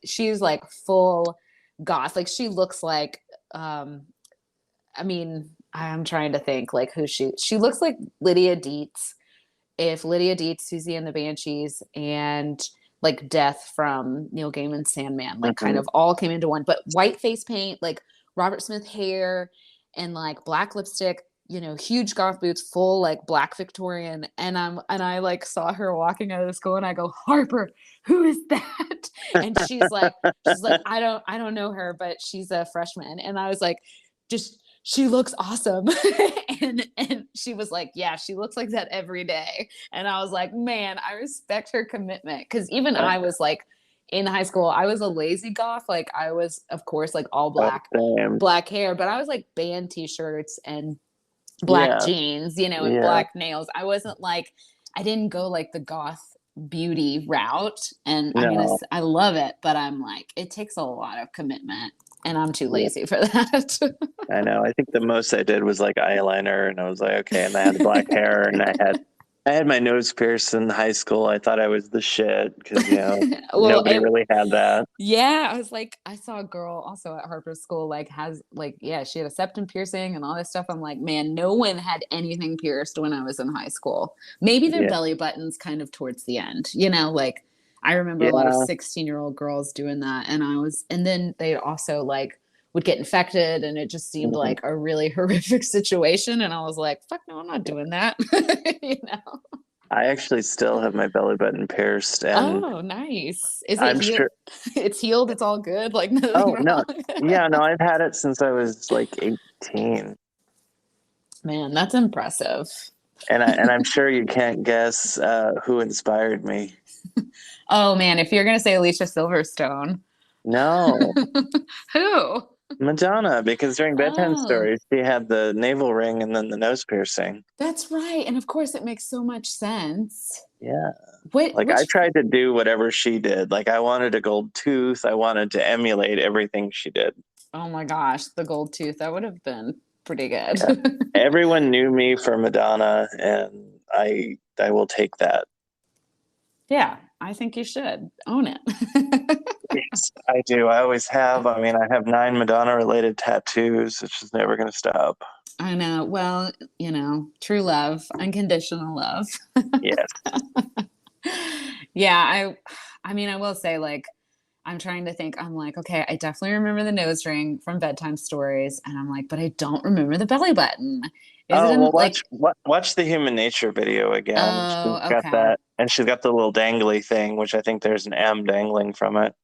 she's like full goth. Like she looks like I mean, I'm trying to think like who she looks like Lydia Dietz. If Lydia Dietz, Susie and the Banshees, and like Death from Neil Gaiman's Sandman, like kind Hmm. of all came into one. But white face paint, like Robert Smith hair, and like black lipstick, huge goth boots, full like black Victorian. And I like saw her walking out of the school, and I go, Harper, who is that? And she's like, I don't know her, but she's a freshman. And I was like, just she looks awesome. and she was like, yeah, she looks like that every day. And I was like, man, I respect her commitment. Cause even I was like in high school, I was a lazy goth. Like I was, of course, like all Same. black hair, but I was like band t-shirts and black Yeah. jeans, and Yeah. black nails. I wasn't like, I didn't go like the goth beauty route. And I mean, No. I love it, but I'm like, it takes a lot of commitment and I'm too Yeah. lazy for that. I know. I think the most I did was like eyeliner, and I was like, okay. And I had black hair, and I had my nose pierced in high school. I thought I was the shit because Well, nobody really had that. yeah, I was like, I saw a girl also at Harper's school, like has like, yeah, she had a septum piercing and all this stuff. I'm like, man, no one had anything pierced when I was in high school. Maybe their Yeah. belly buttons kind of towards the end, like I remember a lot of Yeah. 16-year-old girls doing that. And then they also like would get infected and it just seemed Mhm. like a really horrific situation. And I was like, fuck no, I'm not doing that. you know? I actually still have my belly button pierced, and Oh, nice. Is it I'm healed? sure. It's healed. It's all good. Like nothing Oh no. wrong. Yeah. No, I've had it since I was like 18. Man, that's impressive. And I'm sure you can't guess who inspired me. Oh man, if you're gonna say Alicia Silverstone, No, who? Madonna, because during bedtime Oh, stories, she had the navel ring and then the nose piercing. that's right. And of course, it makes so much sense. Yeah. What? Like I Which? tried to do whatever she did. Like I wanted a gold tooth. I wanted to emulate everything she did. Oh my gosh, the gold tooth. That would have been pretty good. Yeah. Everyone knew me for Madonna, and I will take that. Yeah, I think you should own it. Yes, I do. I always have. I mean, I have 9 Madonna related tattoos. It's just never going to stop. I know. Well, true love, unconditional love. Yes. Yeah, I mean, I will say like I'm trying to think. I'm like, okay, I definitely remember the nose ring from bedtime stories, and I'm like, but I don't remember the belly button. Is it Oh, in well, like? watch the Human Nature video again. She's Oh, got okay, that, and she's got the little dangly thing, which I think there's an M dangling from it.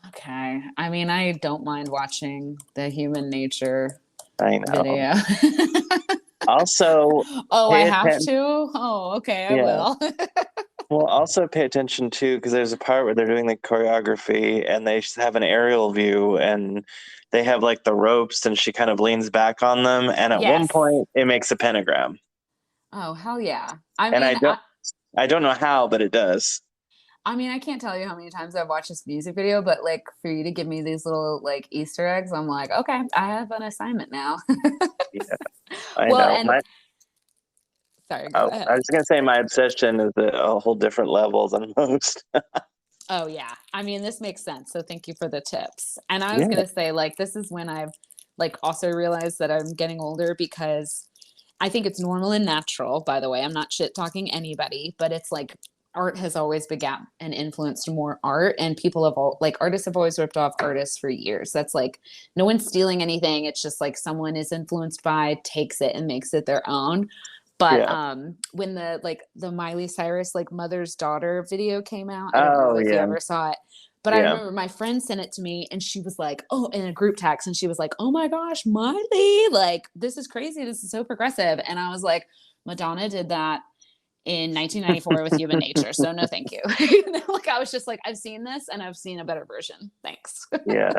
okay. I mean, I don't mind watching the human nature I know. video. Also, Oh, I pay have attention. to. Oh, okay, I Yeah. will. Well, also pay attention too, because there's a part where they're doing the choreography, and they have an aerial view, and they have like the ropes, and she kind of leans back on them, and at one Yes. point, it makes a pentagram, Oh, hell yeah. I and mean, I don't know how, but it does. I mean, I can't tell you how many times I've watched this music video, but like for you to give me these little like Easter eggs, I'm like, okay, I have an assignment now. Yeah, I Well, know. and sorry, go Oh, I ahead. was gonna say my obsession is at a whole different level than most. Oh yeah. I mean, this makes sense. So thank you for the tips. And I was Yeah, gonna say, like, this is when I've like also realized that I'm getting older because I think it's normal and natural, by the way. I'm not shit talking anybody, but it's like art has always begat and influenced more art, and people have all like artists have always ripped off artists for years. That's like no one's stealing anything. It's just like someone is influenced by, takes it and makes it their own. But yeah. when the Miley Cyrus like mother's daughter video came out, I don't know Oh if you yeah, ever saw it, but I yeah. remember my friend sent it to me and she was like, oh, in a group text, and she was like, oh my gosh, Miley, like this is crazy. This is so progressive. And I was like, Madonna did that in 1994 with Human Nature. So no, thank you. You know, like I was just like, I've seen this and I've seen a better version. Thanks. Yeah.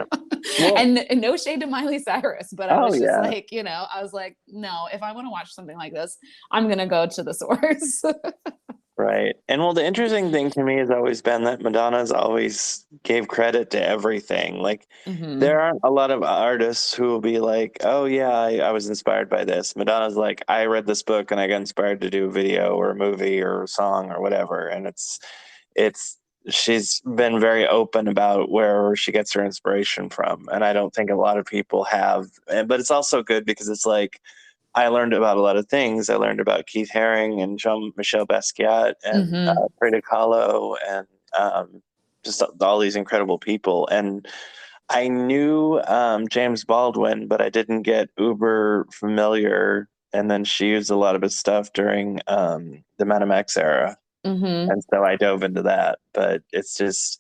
Well, and no shade to Miley Cyrus, but I oh was just yeah. like, you know, I was like, no, if I want to watch something like this, I'm gonna go to the source. Right. And well, the interesting thing to me has always been that Madonna's always gave credit to everything. Like, Hmm. there aren't a lot of artists who will be like, oh, yeah, I was inspired by this. Madonna's like, I read this book and I got inspired to do a video or a movie or a song or whatever. And it's, she's been very open about where she gets her inspiration from. And I don't think a lot of people have. But it's also good because it's like, I learned about a lot of things. I learned about Keith Haring and Jean-Michel Basquiat and Hmm. Frida Kahlo and just all these incredible people. And I knew James Baldwin, but I didn't get uber familiar. And then she used a lot of his stuff during the Madame X era. Hmm. And so I dove into that. But it's just,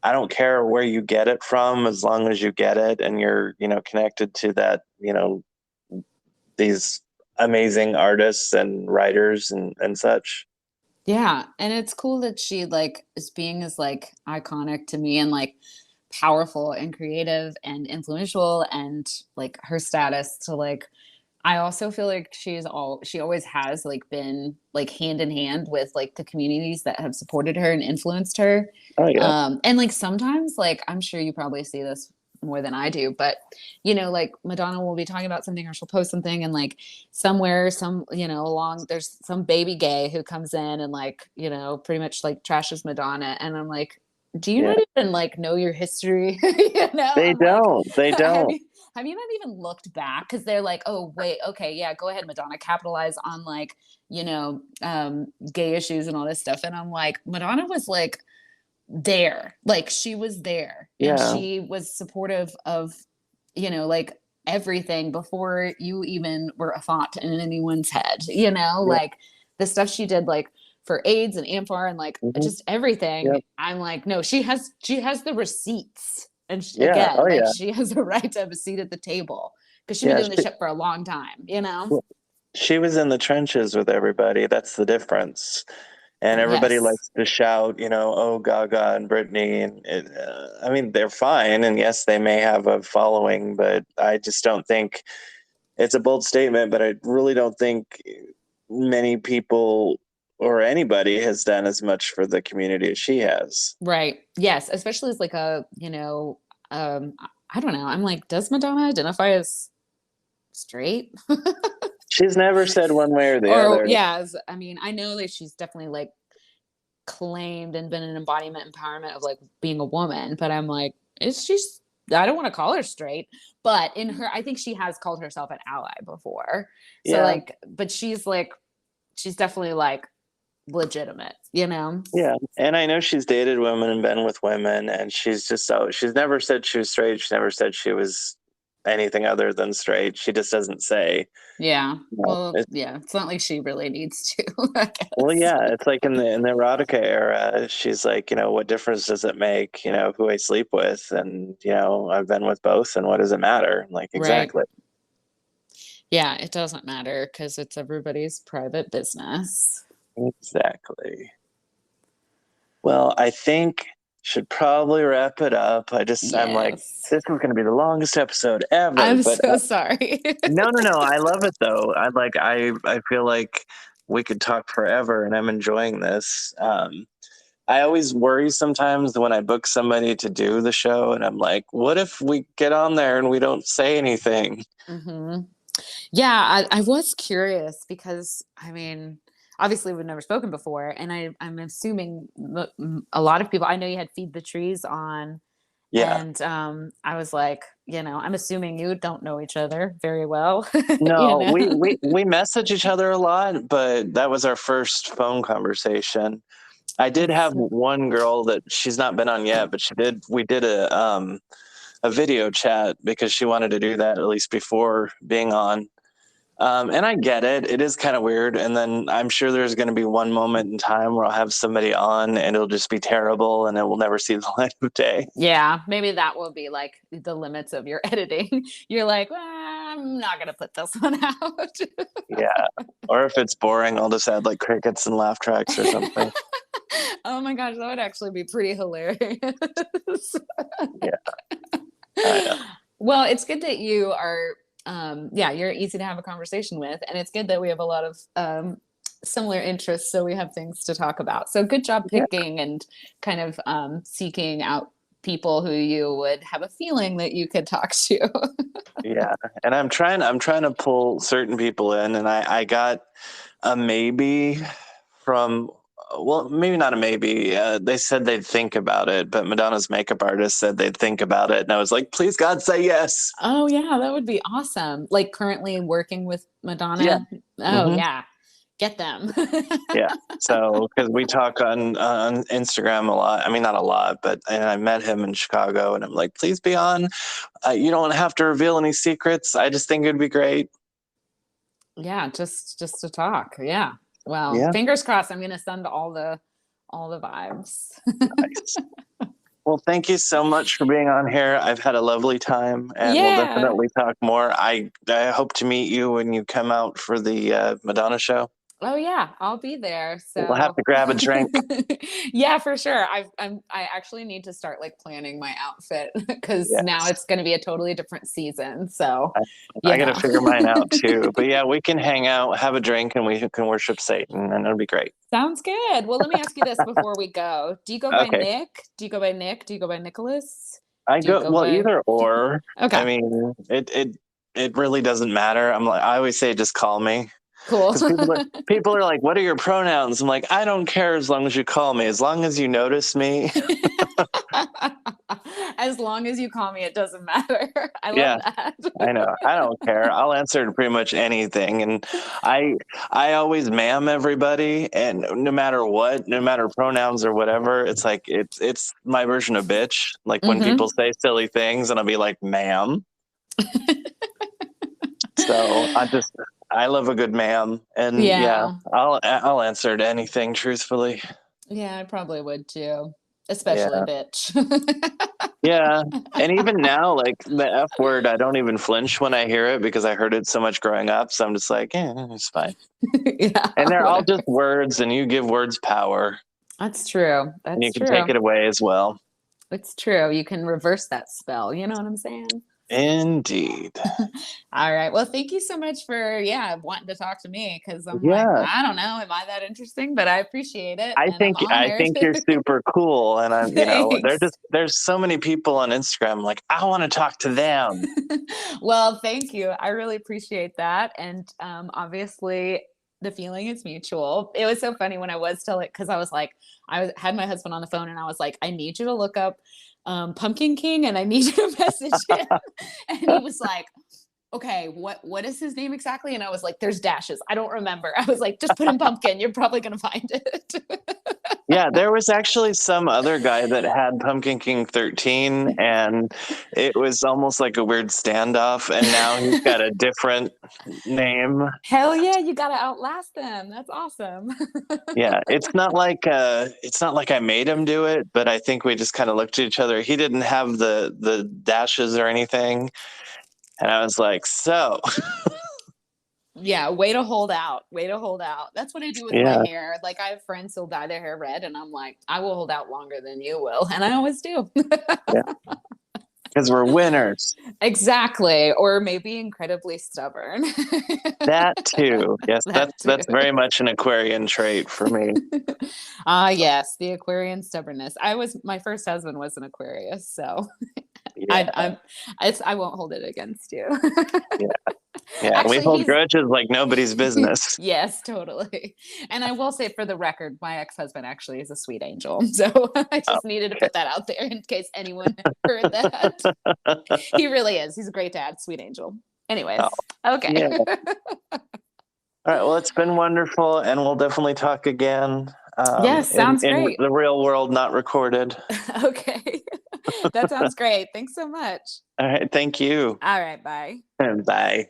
I don't care where you get it from as long as you get it and you're, connected to that, these amazing artists and writers and such. Yeah, and it's cool that she like is being as like iconic to me and like powerful and creative and influential and like her status to like I also feel like she always has like been like hand in hand with like the communities that have supported her and influenced her. Oh yeah. And like sometimes like I'm sure you probably see this more than I do, but you know, like Madonna will be talking about something or she'll post something and like somewhere, along there's some baby gay who comes in and like, pretty much like trashes Madonna. And I'm like, do you Yeah. not even like know your history? They I'm like, don't. They have don't. you have you not even looked back? Because they're like, oh wait, okay, yeah, go ahead, Madonna, capitalize on like, gay issues and all this stuff. And I'm like, Madonna was like there, like she was there, and Yeah. she was supportive of, like everything before you even were a thought in anyone's head. Yeah. Like the stuff she did, like for AIDS and AMFAR and like Hmm. just everything. Yep. I'm like, no, she has the receipts, and Yeah. again, Oh like yeah. she has a right to have a seat at the table because she's been Yeah. doing this shit for a long time. She was in the trenches with everybody. That's the difference. And everybody Yes. likes to shout, oh, Gaga and Britney. And I mean, they're fine. And yes, they may have a following, but I just don't think it's a bold statement, but I really don't think many people or anybody has done as much for the community as she has. Right. Yes, especially as like I don't know. I'm like, does Madonna identify as straight? She's never said one way or the Or other. yeah, I mean, I know that she's definitely like claimed and been an embodiment empowerment of like being a woman, but I'm like, is she I don't want to call her straight, but in her I think she has called herself an ally before. So Yeah, like, but she's definitely like legitimate. yeah. And I know she's dated women and been with women, and she's never said she was straight. She never said she was anything other than straight. She just doesn't say. Yeah. Well, It's, yeah, it's not like she really needs to, I well, guess. yeah, it's like in the erotica era, she's like, what difference does it make, who I sleep with? And, I've been with both, and what does it matter? Like, Right. exactly. Yeah, it doesn't matter because it's everybody's private business. Exactly. Well, I think should probably wrap it up. I'm like, Yes. this is going to be the longest episode ever, I'm but so sorry. no, no, no. I love it though. I feel like we could talk forever, and I'm enjoying this. I always worry sometimes when I book somebody to do the show, and I'm like, what if we get on there and we don't say anything? Hmm. Yeah, I was curious because I mean, obviously we've never spoken before, and I'm assuming a lot of people. I know you had Feed the Trees on, Yeah. and I was like, I'm assuming you don't know each other very well, you No, know. we message each other a lot, but that was our first phone conversation. I did That's have one girl that she's not been on yet, but we did a video chat because she wanted to do that at least before being on. And I get it. It is kind of weird. And then I'm sure there's going to be one moment in time where I'll have somebody on and it'll just be terrible and it will never see the light of day. Yeah, maybe that will be like the limits of your editing. You're like, well, I'm not gonna put this one out. Yeah. Or if it's boring, I'll just add like crickets and laugh tracks or something. Oh my gosh, that would actually be pretty hilarious. Yeah. I know. Well, it's good that you are, yeah, you're easy to have a conversation with, and it's good that we have a lot of similar interests, so we have things to talk about. So good job Yeah. picking and kind of seeking out people who you would have a feeling that you could talk to. Yeah. And I'm trying to pull certain people in, and I got a maybe from, well, maybe not a maybe. They said they'd think about it, but Madonna's makeup artist said they'd think about it. And I was like, please, God, say yes. Oh yeah, that would be awesome. Like currently working with Yeah. Madonna. Oh Hmm. yeah, get them. Yeah. So, because we talk on Instagram a lot. I mean, not a lot, but and I met him in Chicago, and I'm like, please be on. You don't have to reveal any secrets. I just think it'd be great. Yeah, just to talk. Yeah. Well, Yeah. fingers crossed. I'm gonna send all the vibes. Nice. Well, thank you so much for being on here. I've had a lovely time, and we'll Yeah. definitely talk more. I hope to meet you when you come out for the Madonna show. Oh yeah, I'll be there. We'll have So to grab a drink. yeah, for sure. I actually need to start like planning my outfit because now Yes. it's going to be a totally different season. So, I, you I got to know. figure mine out too. But yeah, we can hang out, have a drink, and we can worship Satan, and it'll be great. Sounds good. Well, let me ask you this before we go. Do you go by Okay. Nick? Do you go by Nick? Do you go by Nicholas? I Do you go go well by either or. I Okay, mean, it really doesn't matter. I always say just call me cool. because people are like, "What are your pronouns?" I'm like, I don't care as long as you call me, as long as you notice me. As long as you call me, it doesn't matter. I love Yeah, that. I know. I don't care. I'll answer to pretty much anything, and I I always ma'am everybody, and no matter what, no matter pronouns or whatever, it's like it's my version of bitch. Like when Hmm. people say silly things, and I'll be like, "Ma'am." So I love a good ma'am, and yeah, Yeah. I'll answer to anything truthfully. Yeah, I probably would too. Especially Yeah, bitch. yeah, and even now, like the F word, I don't even flinch when I hear it because I heard it so much growing up. So I'm just like, yeah, it's fine. Yeah, And they're all whatever. just words, and you give words power, That's true. and you That's can take true. it away as well. It's true. You can reverse that spell. You know what I'm saying? Indeed. All right. Well, thank you so much for wanting to talk to me because I'm like, Yeah, I don't know, am I that interesting? But I appreciate it I and I'm think honored. you're super cool, and I'm Thanks. there's so many people on Instagram like I want to talk to them. Well, thank you. I really appreciate that. And obviously, the feeling is mutual. It was so funny when I was telling because I was like, had my husband on the phone and I was like, I need you to look up Pumpkin King and I need you to message him. And he was like, okay, what is his name exactly? And I was like, there's dashes. I don't remember. I was like, just put in pumpkin. You're probably gonna find it. Yeah, there was actually some other guy that had Pumpkin King 13, and it was almost like a weird standoff. And now he's got a different name. Hell yeah, you gotta outlast them. That's awesome. Yeah, it's not like I made him do it, but I think we just kind of looked at each other. He didn't have the dashes or anything, and I was like, so Yeah, way to hold out. Way to hold out. That's what I do with my yeah, hair. Like I have friends who'll dye their hair red, and I'm like, I will hold out longer than you will, and I always do. yeah, because we're winners. Exactly, or maybe incredibly stubborn. That too. Yes, That too. that's very much an Aquarian trait for me. Ah, yes, the Aquarian stubbornness. My first husband was an Aquarius, so Yeah, I won't hold it against you. yeah, yeah. We Actually, hold he's grudges like nobody's business. yes, totally. And I will say for the record, my ex-husband actually is a sweet angel. So I Oh, just needed to okay. put that out there in case anyone heard that. He really is. He's a great dad, sweet angel. Anyways, Oh, okay. yeah. All right. Well, it's been wonderful, and we'll definitely talk again. Yes, sounds In great. the real world, not recorded. Okay. That sounds great. Thanks so much. All right. Thank you. All right, bye. And bye.